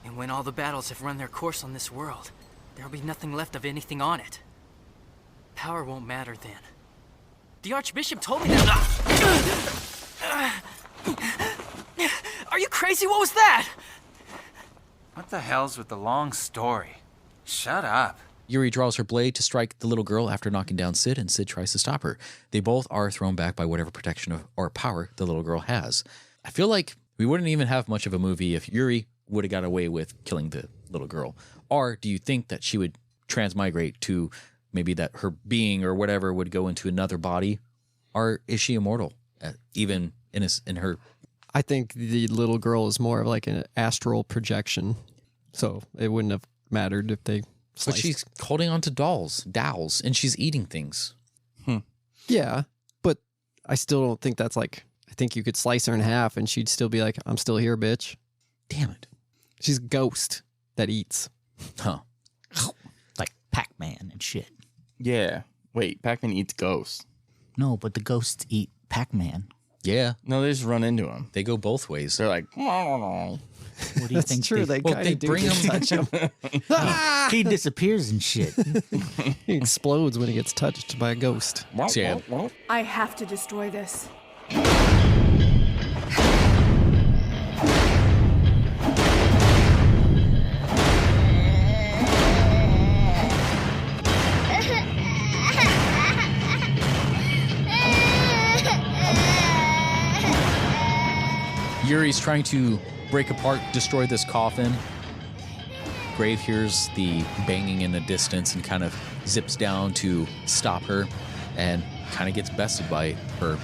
And when all the battles have run their course on this world, there'll be nothing left of anything on it. Power won't matter then. The Archbishop told me that. Are you crazy? What was that? What the hell's with the long story? Shut up. Yuri draws her blade to strike the little girl after knocking down Sid, and Sid tries to stop her. They both are thrown back by whatever protection or power the little girl has. I feel like we wouldn't even have much of a movie if Yuri would have got away with killing the little girl. Or do you think that she would transmigrate to maybe that her being or whatever would go into another body? Or is she immortal, even in her? I think the little girl is more of like an astral projection, so it wouldn't have mattered if they. But she's holding on to dowels, and she's eating things. Yeah, but I still don't think that's like. I think you could slice her in half, and she'd still be like, "I'm still here, bitch." Damn it. She's a ghost that eats. Huh. Like Pac-Man and shit. Yeah. Wait, Pac-Man eats ghosts. No, but the ghosts eat Pac-Man. Yeah. No, they just run into him. They go both ways. They're like, What do you That's think? true. They kind of do bring just him- touch him. He disappears and shit. He explodes when he gets touched by a ghost. Yeah. I have to destroy this. Yuri's trying to break apart, destroy this coffin. Grave hears the banging in the distance and kind of zips down to stop her and kind of gets bested by her.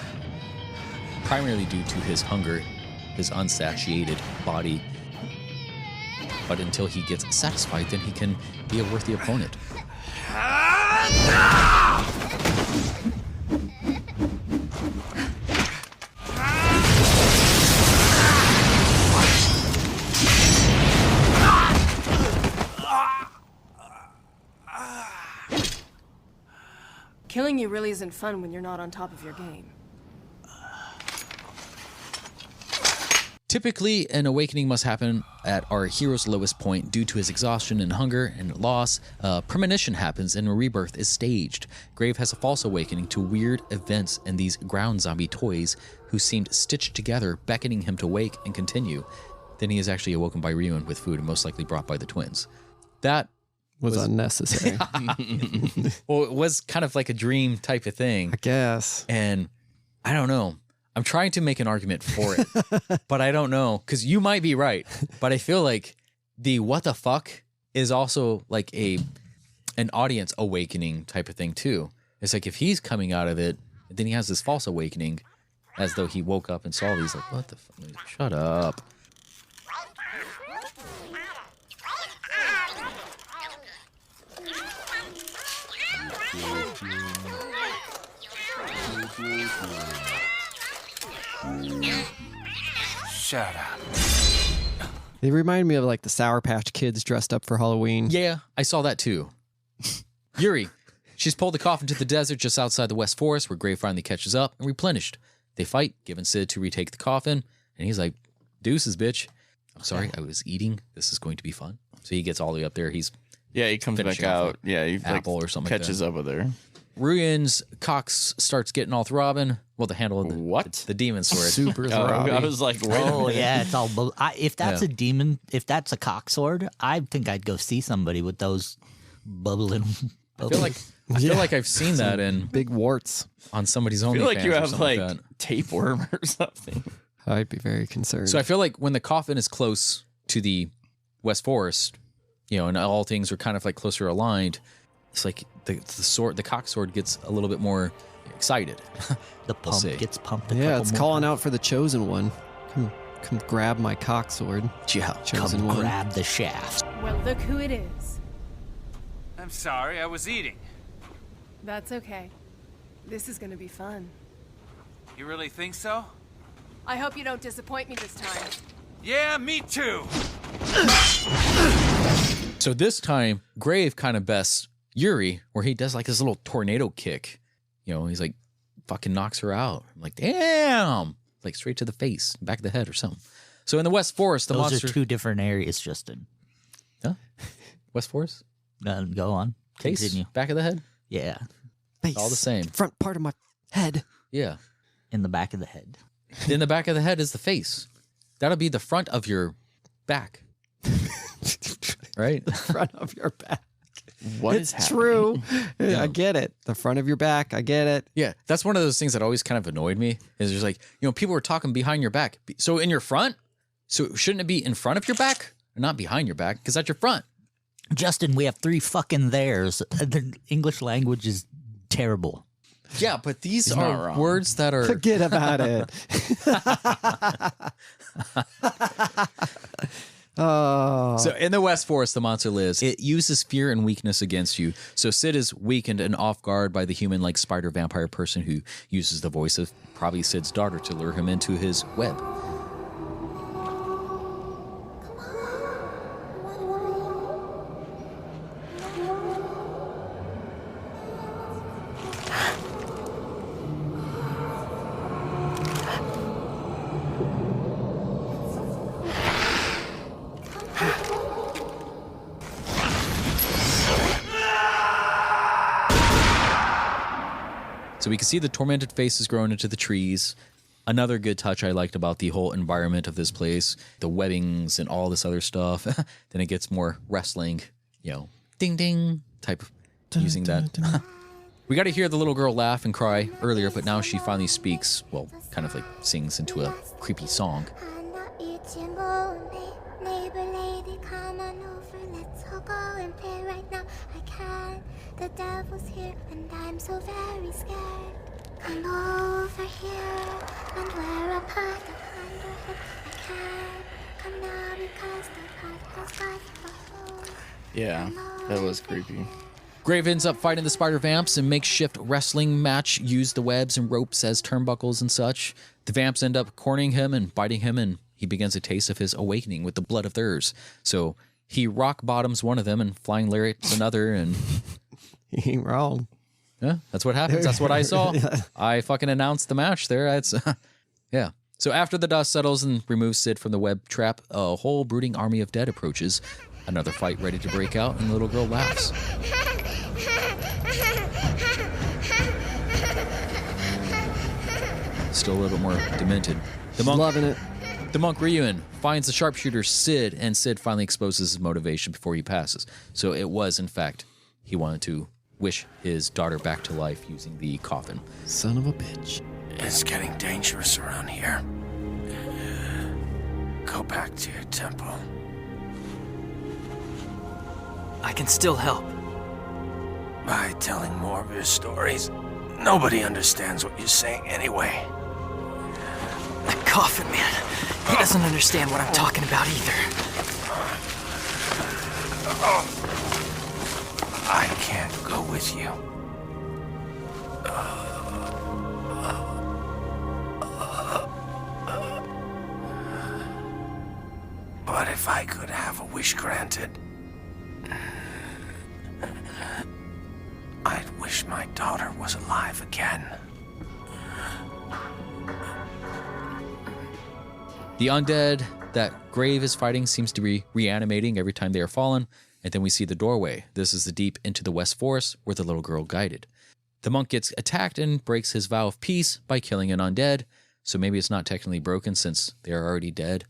primarily due to his hunger, his unsatiated body. But until he gets satisfied, then he can be a worthy opponent. Killing you really isn't fun when you're not on top of your game. Typically, an awakening must happen at our hero's lowest point due to his exhaustion and hunger and loss. Premonition happens and a rebirth is staged. Grave has a false awakening to weird events and these ground zombie toys who seemed stitched together, beckoning him to wake and continue. Then he is actually awoken by Ryun with food, most likely brought by the twins. That was unnecessary. Well, it was kind of like a dream type of thing, I guess. And I don't know. I'm trying to make an argument for it, but I don't know, because you might be right. But I feel like the what the fuck is also like an audience awakening type of thing too. It's like if he's coming out of it, then he has this false awakening as though he woke up and saw these, like, what the fuck? Shut up. Shut up. They remind me of like the Sour Patch Kids dressed up for Halloween. Yeah, I saw that too. Yuri, she's pulled the coffin to the desert just outside the West Forest, where Grave finally catches up and replenished. They fight, giving Sid to retake the coffin, and he's like, deuces, bitch. I'm sorry, I was eating. This is going to be fun. So he gets all the way up there. He comes back out. Yeah, he apple or something catches up with her. Ryun's Cox starts getting all throbbing. Well, the handle of the demon sword. Super throbbing. I was like, wait a minute. Yeah, it's all. If that's a demon, if that's a cock sword, I think I'd go see somebody with those bubbling. I feel like I've seen that in big warts on somebody's OnlyFans. I feel like you have like that. tapeworm or something. I'd be very concerned. So I feel like when the coffin is close to the West Forest, and all things are kind of like closer aligned, it's like the cock sword gets a little bit more excited. The pump gets pumped. It's calling out for the chosen one. Come grab my cock sword. Yeah, chosen one. Grab the shaft. Well, look who it is. I'm sorry, I was eating. That's okay. This is gonna be fun. You really think so? I hope you don't disappoint me this time. Yeah, me too. So this time, Grave kind of bests Yuri, where he does like this little tornado kick. He's like, fucking knocks her out. I'm like, damn! Like straight to the face, back of the head or something. So in the West Forest, Those monster... are two different areas, Justin. Huh? West Forest? Go on. Face? Continue. Back of the head? Yeah. Face. All the same. Front part of my head. Yeah. In the back of the head. In the back of the head is the face. That'll be the front of your back. Right? Front of your back. What it's is true. Yeah. I get it. The front of your back. I get it. Yeah, that's one of those things that always kind of annoyed me. Is just like, people were talking behind your back. So in your front? So shouldn't it be in front of your back? Or not behind your back? Because that's your front. Justin, we have 3 fucking theirs. The English language is terrible. Yeah, but these He's not are wrong. words that are... Forget about it. Oh. So in the West Forest, the monster lives. It uses fear and weakness against you. So Sid is weakened and off guard by the human-like spider vampire person who uses the voice of probably Sid's daughter to lure him into his web. So we can see the tormented faces growing into the trees. Another good touch I liked about the whole environment of this place, the webbings and all this other stuff. Then it gets more wrestling, ding ding type of using that. We got to hear the little girl laugh and cry earlier, but now she finally speaks, well, kind of like sings into a creepy song. The devil's here and I'm so very scared. Come over here and wear a pot under hook. I can't come now because the pot has got a hole. Yeah, that was creepy. Grave ends up fighting the spider vamps in makeshift wrestling match, used the webs and ropes as turnbuckles and such. The vamps end up cornering him and biting him, and he begins a taste of his awakening with the blood of theirs. So he rock bottoms one of them and flying lariats another, and He ain't wrong. yeah, that's what happens. That's what I saw. Yeah. I fucking announced the match there. It's yeah. So after the dust settles and removes Sid from the web trap, a whole brooding army of dead approaches. Another fight ready to break out, and the little girl laughs. Still a little bit more demented. The monk, loving it. The monk Ryuin finds the sharpshooter Sid, and Sid finally exposes his motivation before he passes. So it was, in fact, he wanted to wish his daughter back to life using the coffin. Son of a bitch. It's getting dangerous around here. Go back to your temple. I can still help. By telling more of your stories. Nobody understands what you're saying anyway. That coffin man, he doesn't understand what I'm talking about either. I can't go with you. But if I could have a wish granted, I'd wish my daughter was alive again. The undead that Grave is fighting seems to be reanimating every time they are fallen, and then we see the doorway. This is the deep into the West Forest where the little girl guided. The monk gets attacked and breaks his vow of peace by killing an undead, so maybe it's not technically broken since they are already dead.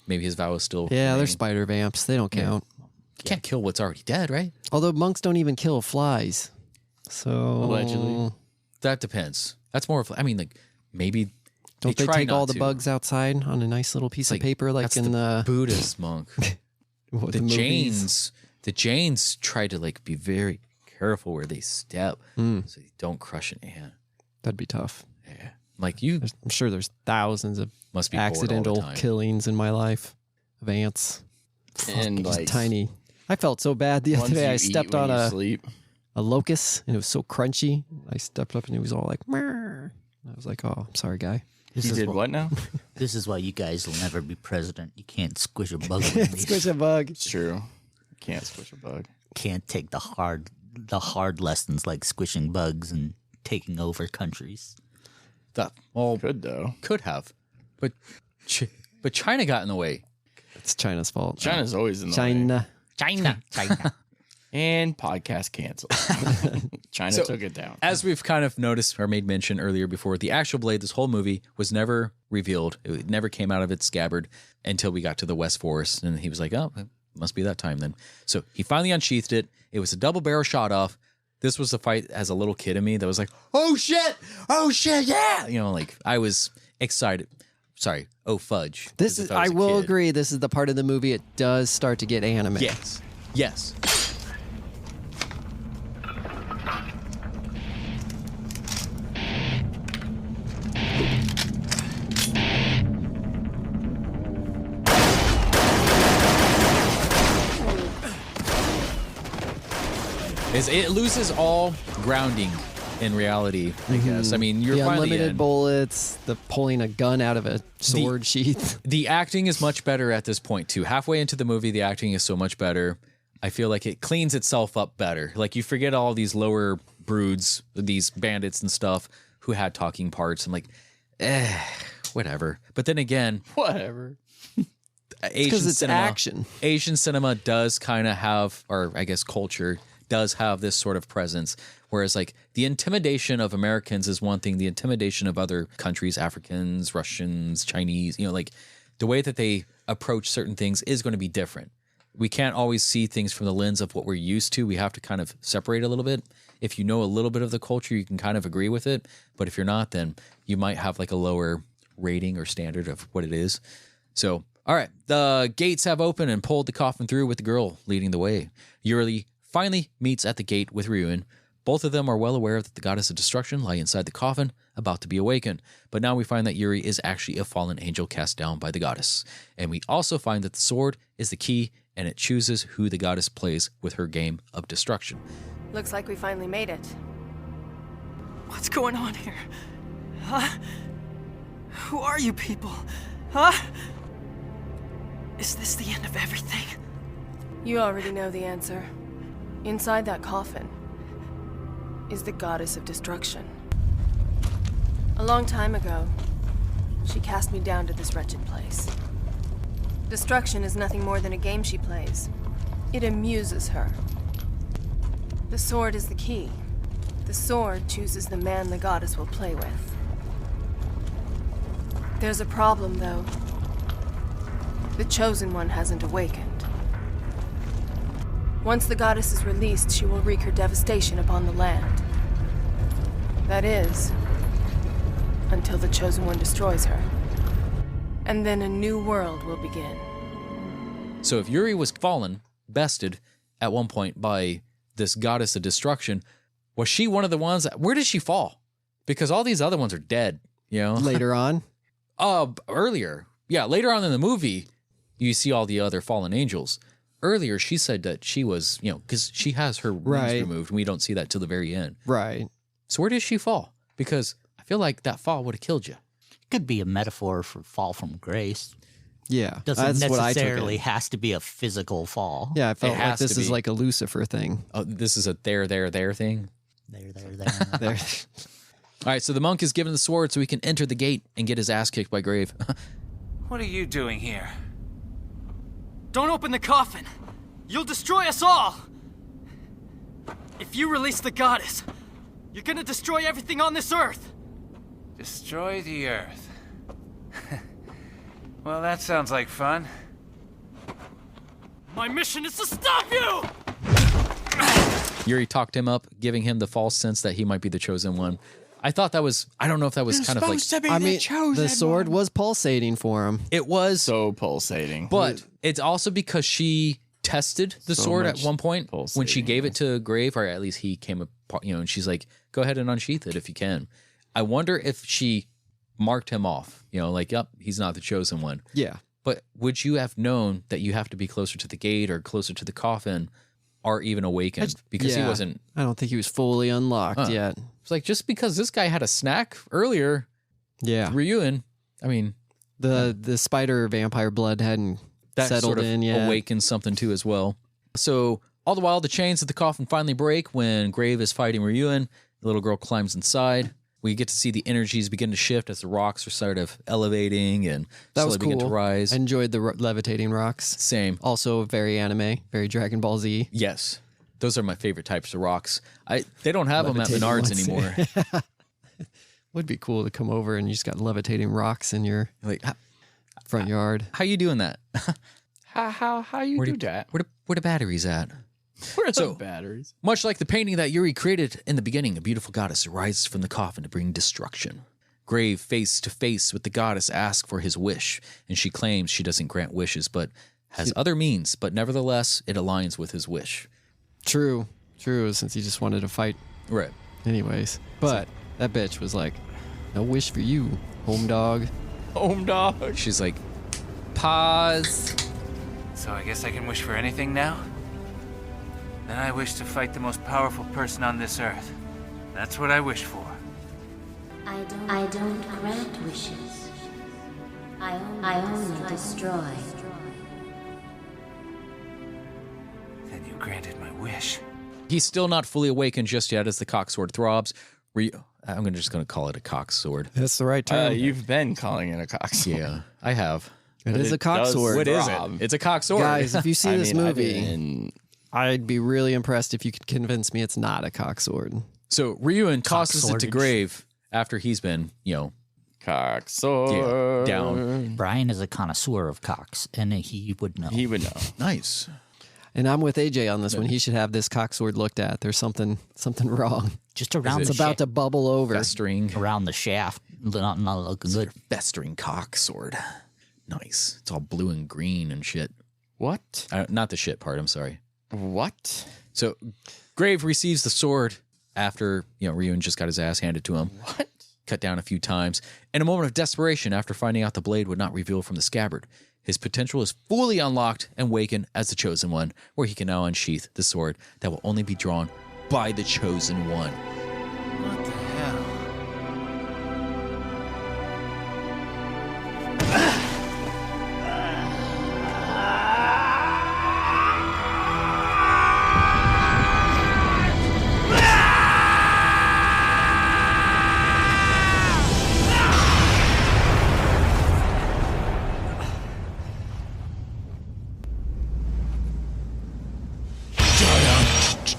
Maybe his vow is still... Yeah, remaining. they're spider vamps. They don't count. You can't kill what's already dead, right? Although monks don't even kill flies. So... Allegedly. That depends. That's more of... I mean, like, maybe... Don't they try take not all the to. bugs outside on a nice little piece of paper like that's in the Buddhist monk. what, the movies? Jains try to like be very careful where they step so they don't crush an ant. That'd be tough. Yeah. Like you I'm sure there's thousands of must be bored all the accidental time. killings in my life of ants. And Just like tiny. I felt so bad the other ones day. you I eat stepped when on you a sleep. locust and it was so crunchy. I stepped up and it was all like, "Meow." I was like, oh, I'm sorry, guy. You did what now? This is why you guys will never be president. You can't squish a bug with me. Squish a bug. It's true. Can't squish a bug. Can't take the hard lessons like squishing bugs and taking over countries. That well Could though. could have, but China got in the way. It's China's fault. China's always in the way. China. And podcast canceled. China So, took it down. As we've kind of noticed or made mention earlier before, the actual blade, this whole movie, was never revealed. It never came out of its scabbard until we got to the West Forest. And he was like, oh, it must be that time then. So he finally unsheathed it. It was a double barrel shot off. This was the fight as a little kid in me that was like, oh shit, yeah. You know, like I was excited. Sorry, oh fudge. This is, I will agree, this is the part of the movie it does start to get anime. Yes. It loses all grounding in reality, I guess. I mean, you're the finally unlimited in. bullets, the pulling a gun out of a sword sheath. The acting is much better at this point, too. Halfway into the movie, the acting is so much better. I feel like it cleans itself up better. Like, you forget all these lower broods, these bandits and stuff who had talking parts. I'm like, whatever. But then again, whatever. Because it's action. Asian cinema does kind of have, or I guess culture does have this sort of presence. Whereas like the intimidation of Americans is one thing, the intimidation of other countries, Africans, Russians, Chinese, you know, like the way that they approach certain things is going to be different. We can't always see things from the lens of what we're used to. We have to kind of separate a little bit. If you know a little bit of the culture, you can kind of agree with it. But if you're not, then you might have like a lower rating or standard of what it is. So, all right, the gates have opened and pulled the coffin through with the girl leading the way. Yuri finally meets at the gate with Ryuin, Both of them are well aware that the goddess of destruction lie inside the coffin, about to be awakened. But now we find that Yuri is actually a fallen angel cast down by the goddess. And we also find that the sword is the key, and it chooses who the goddess plays with her game of destruction. Looks like we finally made it. What's going on here? Huh? Who are you people? Huh? Is this the end of everything? You already know the answer. Inside that coffin is the goddess of destruction. A long time ago, she cast me down to this wretched place. Destruction is nothing more than a game she plays. It amuses her. The sword is the key. The sword chooses the man the goddess will play with. There's a problem, though. The Chosen One hasn't awakened. Once the goddess is released, she will wreak her devastation upon the land. That is, until the Chosen One destroys her. And then a new world will begin. So if Yuri was fallen, bested, at one point by this goddess of destruction, was she one of the ones that, where did she fall? Because all these other ones are dead, you know? Later on? Earlier. Yeah, later on in the movie, you see all the other fallen angels. Earlier, she said that she was, you know, because she has her wings removed, and we don't see that till the very end. Right. So where did she fall? Because I feel like that fall would have killed you. Could be a metaphor for fall from grace. Yeah. Doesn't that's what I necessarily took it. has to be a physical fall. Yeah, I felt It like has this to is be. like a Lucifer thing. Oh, this is a there thing? There. There. All right, so the monk is given the sword so he can enter the gate and get his ass kicked by Grave. What are you doing here? Don't open the coffin! You'll destroy us all! If you release the goddess, you're gonna destroy everything on this earth! Destroy the earth. Well, that sounds like fun. My mission is to stop you! Yuri talked him up, giving him the false sense that he might be the chosen one. I thought that was, I don't know if that was kind of like... I mean, the sword was pulsating for him. It was. So pulsating. But it's also because she tested the sword at one point when she gave it to Grave, or at least he came apart, you know, and she's like, go ahead and unsheath it if you can. I wonder if she marked him off, you know, like, yep, he's not the chosen one. Yeah. But would you have known that you have to be closer to the gate or closer to the coffin or even awakened? Because he wasn't... I don't think he was fully unlocked yet. It's like, just because this guy had a snack earlier, Ryuin, I mean... The spider vampire blood hadn't that settled sort of in yet. awakens something too as well. So all the while, the chains of the coffin finally break when Grave is fighting Ryuin. The little girl climbs inside. We get to see the energies begin to shift as the rocks are sort of elevating and that was slowly begin to cool. rise. I enjoyed the levitating rocks. Same. Also very anime, very Dragon Ball Z. Yes. Those are my favorite types of rocks. They don't have them at Levitating Menards ones. anymore. Would be cool to come over and you just got levitating rocks in your front yard. How you doing that? How you do that? Where the batteries at? Where are the batteries? Much like the painting that Yuri created in the beginning, a beautiful goddess arises from the coffin to bring destruction. Grave, face to face with the goddess, asks for his wish, and she claims she doesn't grant wishes, but has other means, but nevertheless, it aligns with his wish. True, since he just wanted to fight. Right. Anyways, but that bitch was like, no wish for you, home dog. Home dog. She's like, pause. So I guess I can wish for anything now? Then I wish to fight the most powerful person on this earth. That's what I wish for. I don't grant wishes. I only destroy. Then you granted my wish. He's still not fully awakened just yet as the cocksword throbs. I'm just going to call it a cocksword. That's the right term. You've been calling it a cocksword. Yeah, I have. It is a cocksword. What is it? It's a cocksword. Guys, if you see this movie, mean, I'd be really impressed if you could convince me it's not a cocksword. So Ryuin tosses it to Cockswordage. Grave after he's been, cocksword. down. Brian is a connoisseur of cocks, and he would know. He would know. Nice. And I'm with AJ on this one. He should have this cocksword looked at. There's something wrong. Just around It's about to bubble over. Festering. around the shaft, not looking good. Festering cocksword. Nice. It's all blue and green and shit. What? Not the shit part, I'm sorry. What? So Grave receives the sword after, Ryun just got his ass handed to him. What? Cut down a few times. In a moment of desperation, after finding out the blade would not reveal from the scabbard, his potential is fully unlocked and wakened as the Chosen One, where he can now unsheath the sword that will only be drawn by the Chosen One. What the hell?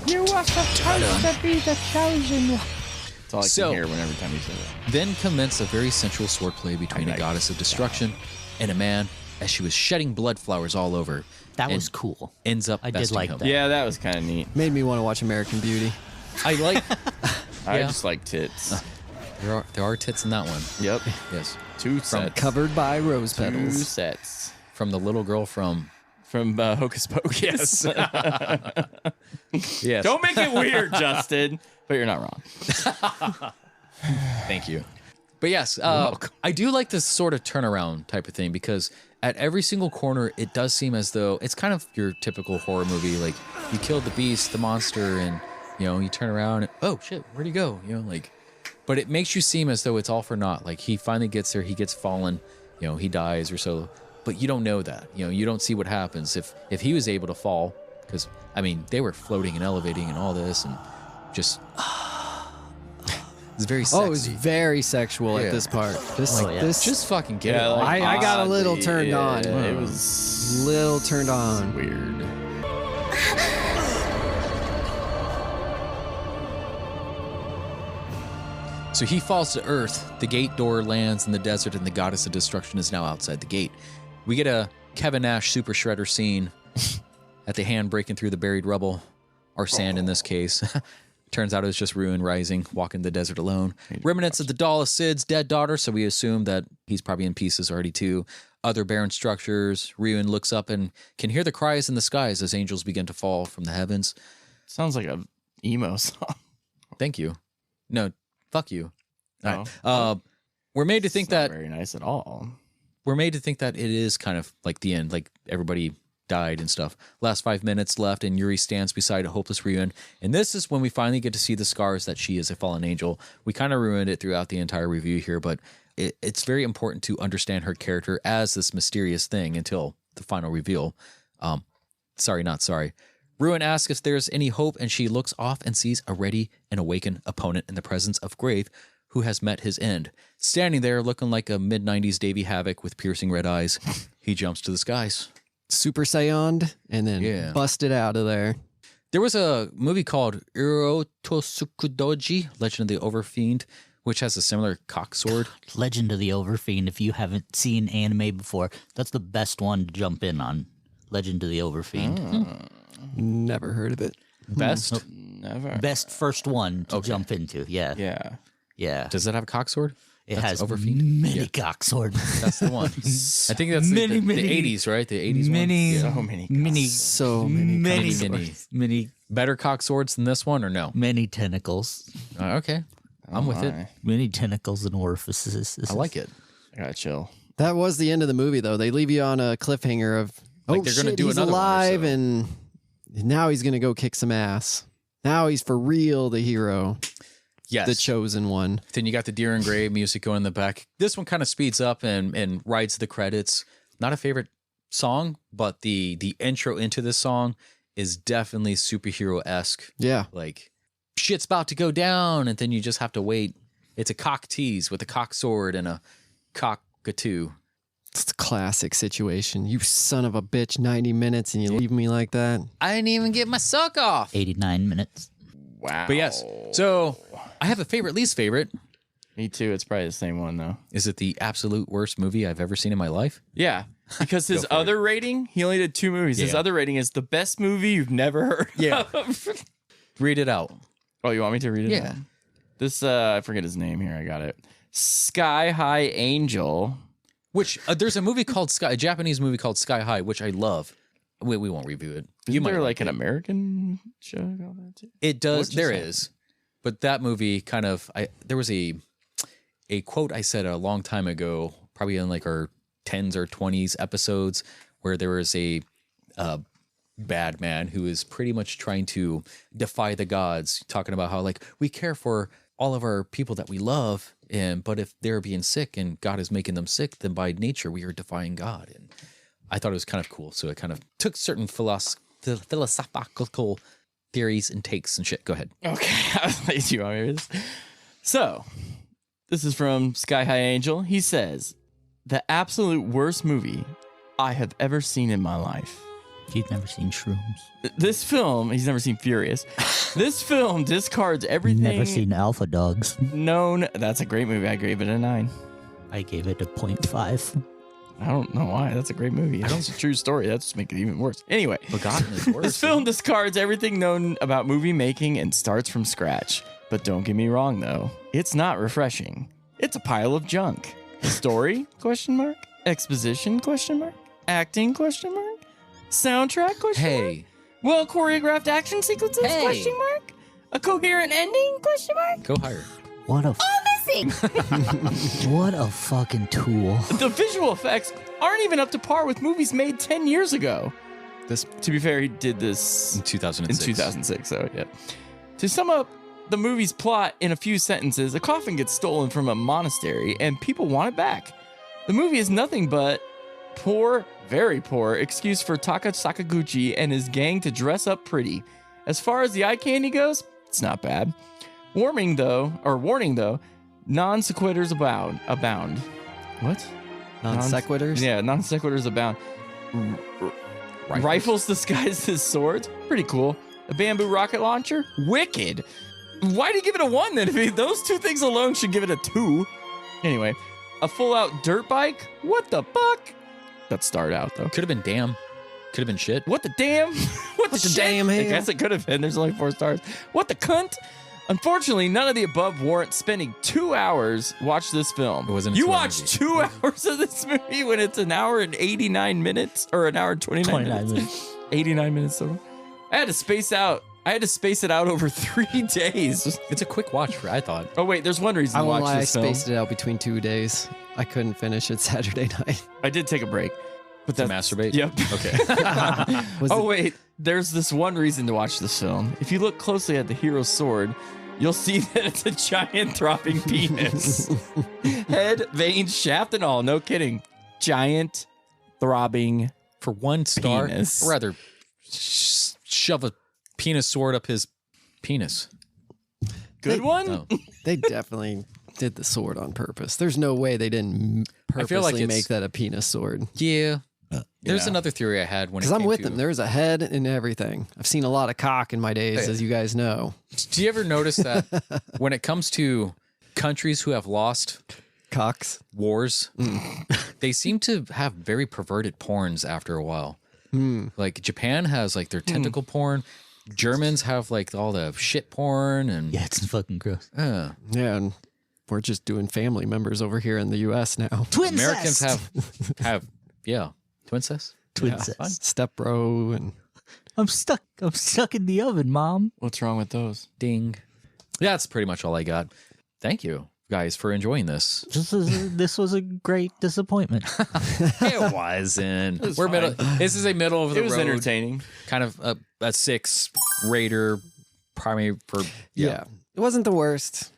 You are supposed to be the chosen one. That's all I can hear whenever time you say that. Then commenced a very sensual swordplay between a goddess of destruction and a man as she was shedding blood flowers all over. That and was cool. Ends up I did besting like him. that. Yeah, that was kind of neat. Made me want to watch American Beauty. I like. I Yeah. just like tits. There are tits in that one. Yep. Yes. Two sets. Covered by rose Two petals. sets. From the little girl from Hocus Pocus. Yes. Don't make it weird, Justin. But you're not wrong. Thank you. But yes, I do like this sort of turnaround type of thing because at every single corner, it does seem as though it's kind of your typical horror movie. Like you killed the beast, the monster, and you turn around and oh shit, where'd he go? But it makes you seem as though it's all for naught. Like he finally gets there, he gets fallen, he dies or so. But you don't know that. You don't see what happens if he was able to fall. Because they were floating and elevating and all this, and just it's very sexy. Oh, it was very sexual Yeah. at this part. Just fucking get it. I got a little turned on. It was little turned on. Weird. So he falls to earth, the gate door lands in the desert, and the goddess of destruction is now outside the gate. We get a Kevin Nash Super Shredder scene at the hand breaking through the buried rubble, or sand in this case. Turns out it was just Ruin rising, walking the desert alone. Remnants of the doll of Sid's dead daughter, so we assume that he's probably in pieces already too. Other barren structures. Ruin looks up and can hear the cries in the skies as angels begin to fall from the heavens. Sounds like a emo song. Thank you. No, fuck you. Oh. All right. We're made to think that very nice at all. We're made to think that it is kind of like the end, like everybody died and stuff. Last 5 minutes left, and Yuri stands beside a hopeless Ryun. And this is when we finally get to see the scars that she is a fallen angel. We kind of ruined it throughout the entire review here, but it's very important to understand her character as this mysterious thing until the final reveal. Sorry, not sorry. Ruin asks if there's any hope, and she looks off and sees a ready and awakened opponent in the presence of Grave, who has met his end. Standing there looking like a mid-90s Davey Havoc with piercing red eyes, he jumps to the skies. Super Saiyaned and then busted out of there. There was a movie called Urotosukudoji, Legend of the Overfiend, which has a similar cock sword. Legend of the Overfiend, if you haven't seen anime before, that's the best one to jump in on. Legend of the Overfiend. Never heard of it. Best? Never. Best first one to jump into, yeah. Yeah. Yeah. Does it have a cock sword? It That's has Overfiend? many cock swords. That's the one. I think that's Many, the many- 80s, right? The 80s many, one? many, many Better cock swords than this one, or no? Many tentacles. Okay. I'm with it. Many tentacles and orifices. I like it. I gotta chill. That was the end of the movie, though. They leave you on a cliffhanger of, Like oh they're shit, gonna do he's another one or alive, so. and now he's gonna go kick some ass. Now he's for real the hero. Yes. The chosen one. Then you got the Deer and Grey music going in the back. This one kind of speeds up and rides the credits. Not a favorite song, but the intro into this song is definitely superhero-esque. Yeah. Like, shit's about to go down, and then you just have to wait. It's a cock tease with a cock sword and a cockatoo. It's a classic situation. You son of a bitch, 90 minutes and you leave me like that. I didn't even get my suck off. 89 minutes. Wow. But yes, so I have a favorite, least favorite. Me too. It's probably the same one, though. Is it the absolute worst movie I've ever seen in my life? Yeah. Because his other rating, he only did 2 movies. His Yeah. other rating is the best movie you've never heard of. Read it out. Oh, you want me to read it Yeah. out? This, I forget his name here. I got it. Sky High Angel. Which, there's a movie called a Japanese movie called Sky High, which I love. We won't review it. Isn't there might like an it. American show called that too? It does. What's There this one? is. But that movie kind of, there was a quote I said a long time ago, probably in like our 10s or 20s episodes, where there was a bad man who is pretty much trying to defy the gods, talking about how like we care for all of our people that we love, but if they're being sick and God is making them sick, then by nature we are defying God. And I thought it was kind of cool. So it kind of took certain philosophical theories and takes and shit. Go ahead. Okay, I was like, you want me to read this? So, this is from Sky High Angel. He says, the absolute worst movie I have ever seen in my life. He's never seen Shrooms. This film, he's never seen Furious. This film discards everything. Never seen Alpha Dogs. Known. That's a great movie. I gave it a 9. I gave it a 0.5. I don't know why. That's a great movie. It's a true story. That's just make it even worse. Anyway, Forgotten is worse. this film discards everything known about movie making and starts from scratch. But don't get me wrong, though. It's not refreshing. It's a pile of junk. Story? Question mark. Exposition? Question mark. Acting? Question mark. Soundtrack? Question mark. Hey. Well choreographed action sequences? Hey. Question mark. A coherent ending? Question mark. Go higher. What a what a fucking tool. The visual effects aren't even up to par with movies made 10 years ago. This, to be fair, he did this in 2006. So yeah. To sum up the movie's plot in a few sentences, a coffin gets stolen from a monastery and people want it back. The movie is nothing but poor, very poor excuse for Taka Sakaguchi and his gang to dress up pretty. As far as the eye candy goes, it's not bad. Warning though, non sequiturs abound. What? Non sequiturs? Yeah, non sequiturs abound. Rifles disguised as swords? Pretty cool. A bamboo rocket launcher? Wicked. Why do you give it a 1 then? I mean, those two things alone should give it a 2. Anyway, a full-out dirt bike? What the fuck? That started out, though. Could have been damn. Could have been shit. What the damn? What the shit? damn I hell? guess it could have been. There's only 4 stars. What the cunt? Unfortunately, none of the above warrant spending 2 hours watch this film. It wasn't a you 2-hour watched movie. 2 hours of this movie when it's an hour and 89 minutes? Or an hour and 29 minutes. 89 minutes total. I had to space it out over 3 days. It's a quick watch, I thought. Oh, wait, there's one reason I to won't watch lie, I this film. spaced it out between 2 days. I couldn't finish it Saturday night. I did take a break. But To masturbate? Yep. Okay. Wait. There's this one reason to watch this film. If you look closely at the hero's sword, you'll see that it's a giant throbbing penis. Head, veins, shaft, and all. No kidding. Giant throbbing For 1 star, penis. or rather, shove a penis sword up his penis. Good one? No. They definitely did the sword on purpose. There's no way they didn't I feel like purposely it's- make that a penis sword. Yeah. There's Yeah. another theory I had when it Because I'm came with to- them. There's a head and everything. I've seen a lot of cock in my days, as you guys know. Do you ever notice that when it comes to countries who have lost Cocks. wars, they seem to have very perverted porns after a while. Like Japan has like their tentacle porn. Germans have like all the shit porn and Yeah, it's fucking gross. Yeah, and we're just doing family members over here in the U.S. now. Twin Americans have twincest. Twincest. Step bro and I'm stuck in the oven, Mom. What's wrong with those? Ding. That's pretty much all I got. Thank you guys for enjoying this. This was a great disappointment. It wasn't. We're middle. This is a middle of the It was road, entertaining. kind of a 6 Raider primary for yeah. It wasn't the worst.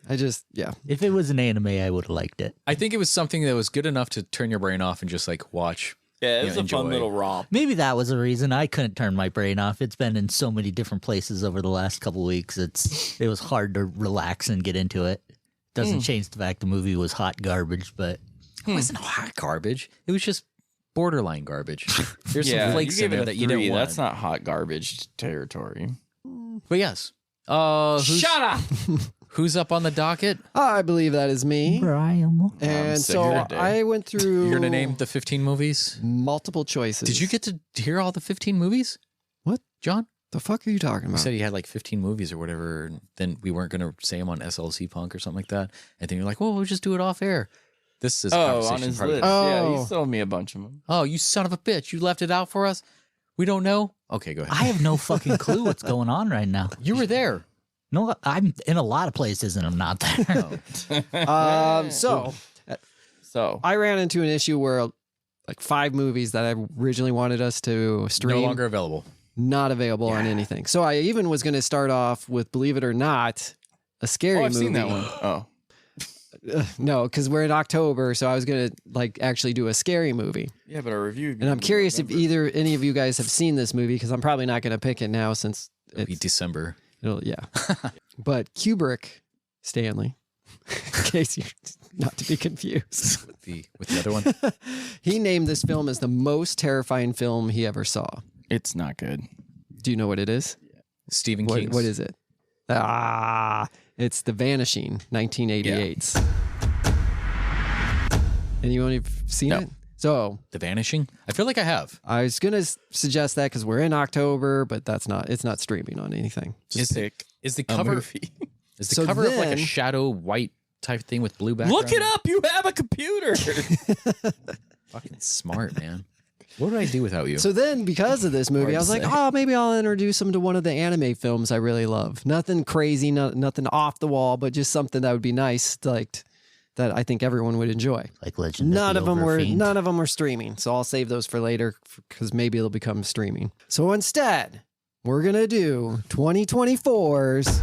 I just If it was an anime, I would have liked it. I think it was something that was good enough to turn your brain off and just like watch. Yeah, it you was know, a fun enjoy. little romp. Maybe that was a reason I couldn't turn my brain off. It's been in so many different places over the last couple weeks. It was hard to relax and get into it. Doesn't change the fact the movie was hot garbage, but It wasn't hot garbage. It was just borderline garbage. There's Yeah, some flakes you in gave there it a that you 3. didn't want. That's not hot garbage territory. But yes. Shut up! Who's up on the docket? I believe that is me. Brian. And sick so of that day. I went through You're gonna name the 15 movies? multiple choices. Did you get to hear all the 15 movies? What? John? The fuck are you talking You about? said he had like 15 movies or whatever, and then we weren't going to say them on SLC Punk or something like that. And then you're like, well, we'll just do it off air. This is Oh, conversation on his part of list. the- Yeah, Oh. he sold me a bunch of them. Oh, you son of a bitch. You left it out for us? We don't know? Okay, go ahead. I have no fucking clue what's going on right now. You were there. No, I'm in a lot of places and I'm not there. So I ran into an issue where like 5 movies that I originally wanted us to stream No longer available. not available on anything. So I even was going to start off with, believe it or not, a scary I've movie. seen that one. Oh. No, because we're in October, so I was gonna like actually do a scary movie. Yeah, but our review. And I'm curious if any of you guys have seen this movie, because I'm probably not gonna pick it now since It'll be December. yeah. But Kubrick, Stanley, in case you're not to be confused, with the other one, he named this film as the most terrifying film he ever saw. It's not good. Do you know what it is? Stephen King. What is it? It's The Vanishing, 1988. Anyone have seen it? So The Vanishing? I feel like I have. I was gonna suggest that because we're in October, but it's not streaming on anything. Is the cover is the So cover of like a then- shadow white type thing with blue background? Look it up. You have a computer. Fucking smart, man. What would I do without you? So then, because of this movie, Hard I was to like, say. oh, maybe I'll introduce him to one of the anime films I really love. Nothing crazy, nothing off the wall, but just something that would be nice, like that I think everyone would enjoy. Like Legend None of of the them were Overfiend. none of them were streaming, so I'll save those for later because maybe it'll become streaming. So instead, we're gonna do 2024's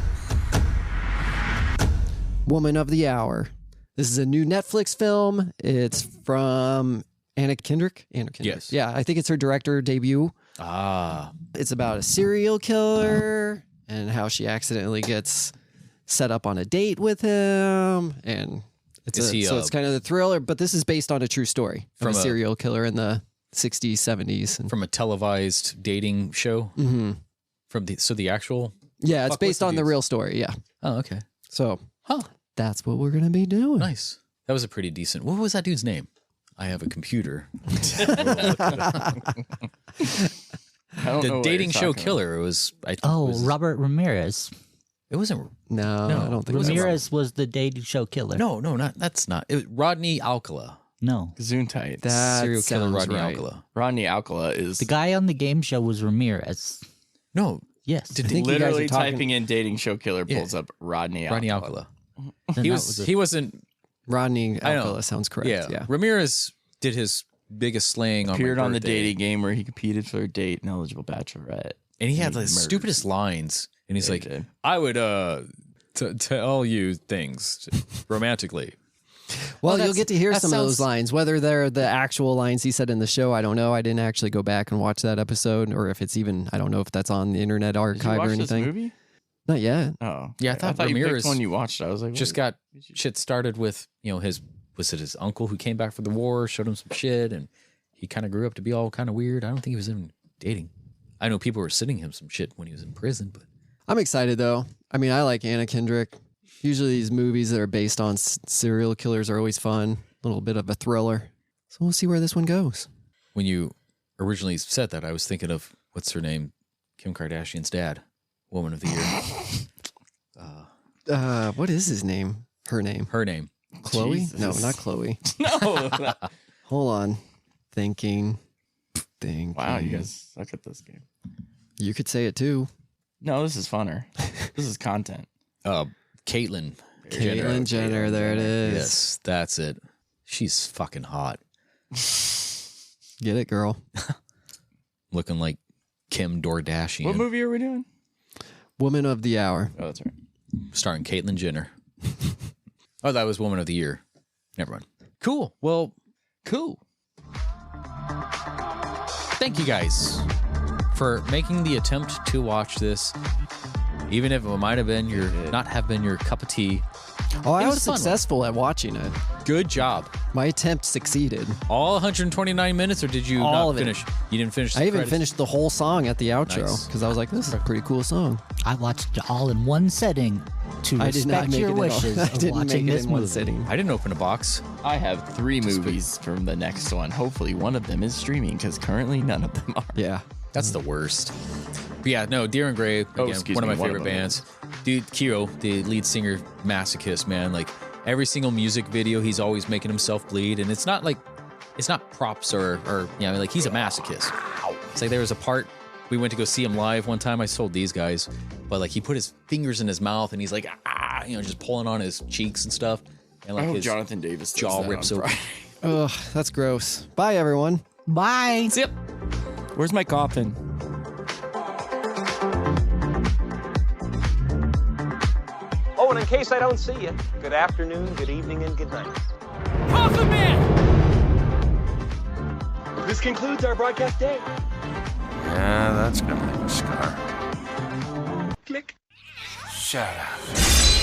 Woman of the Hour. This is a new Netflix film. It's from Anna Kendrick. Yes. Yeah, I think it's her director debut. Ah. It's about a serial killer and how she accidentally gets set up on a date with him, and it's kind of the thriller. But this is based on a true story from a serial killer in the 60s, 70s, and from a televised dating show. Mm-hmm. From the actual. Yeah, it's based on the real story. Yeah. Oh, okay. So, that's what we're gonna be doing. Nice. That was a pretty decent. What was that dude's name? I have a computer. The dating show killer. It was. Robert Ramirez. It wasn't. No, I don't think Ramirez was the dating show killer. No, that's not. It was Rodney Alcala. No. Gesundheit. That Serial killer sounds Rodney right. Alcala. Rodney Alcala is The guy on the game show was Ramirez. No. Yes. I think you guys are literally talking- typing in dating show killer pulls up Rodney Rodney Alcala. Alcala. He wasn't. Rodney I know. Alcala sounds correct. Yeah. Ramirez did his biggest slaying on Appeared my on the birthday. dating game where he competed for a date and eligible bachelorette. And he had the murdered stupidest lines. And he's Yeah, he like, did. I would tell you things romantically. Well, you'll get to hear that some of those sounds- lines. Whether they're the actual lines he said in the show, I don't know. I didn't actually go back and watch that episode, or if it's even, I don't know if that's on the Internet Did you Archive watch or this anything. movie? Not yet. Oh. Yeah, I thought you Ramirez picked one you watched. I was like, just got shit started with, was it his uncle who came back from the war, showed him some shit, and he kind of grew up to be all kind of weird. I don't think he was even dating. I know people were sending him some shit when he was in prison, but I'm excited though. I mean, I like Anna Kendrick. Usually these movies that are based on serial killers are always fun. A little bit of a thriller. So we'll see where this one goes. when you originally said that, I was thinking of, what's her name? Kim Kardashian's dad, Woman of the Year. What is his name? Her name? Her name. Chloe? Jesus. No, not Chloe. No. Hold on. Thinking. Wow, you guys suck at this game. You could say it too. No, this is funner. This is content. Caitlyn. Caitlyn Jenner, there it is. Yes, that's it. She's fucking hot. Get it, girl. Looking like Kim Kardashian. What movie are we doing? Woman of the Hour. Oh, that's right. Starring Caitlyn Jenner. Oh, that was Woman of the Year. Never mind. Cool. Well, cool. Thank you guys for making the attempt to watch this, even if it might have been not have been your cup of tea. Oh, I It was was a fun one. successful at watching it. Good job. My attempt succeeded. All 129 minutes, or did you All not of it. finish? You didn't finish. The I even credits? finished the whole song at the outro Nice. because I was like, this is a pretty cool song. I watched it all in one setting to I did not respect make your it in all- wishes I of didn't watching make it this in one movie. sitting. I didn't open a box. I have 3 movies from the next one. Hopefully, one of them is streaming because currently none of them are. Yeah. That's the worst. But yeah, no, Deer and Gray, again, excuse one of me, my one of favorite them bands. Dude, Kiro, the lead singer, masochist, man. Like every single music video, he's always making himself bleed, and it's not props or like he's a masochist. It's like there was a part We went to go see him live one time. I told these guys, but like he put his fingers in his mouth and he's like, just pulling on his cheeks and stuff. And like his Jonathan Davis does jaw that rips on open. Ugh, that's gross. Bye, everyone. Bye. See ya. Where's my coffin? Oh, and in case I don't see you, good afternoon, good evening, and good night. Coffin Man! This concludes our broadcast day. Yeah, that's gonna leave a scar. Click. Shut up.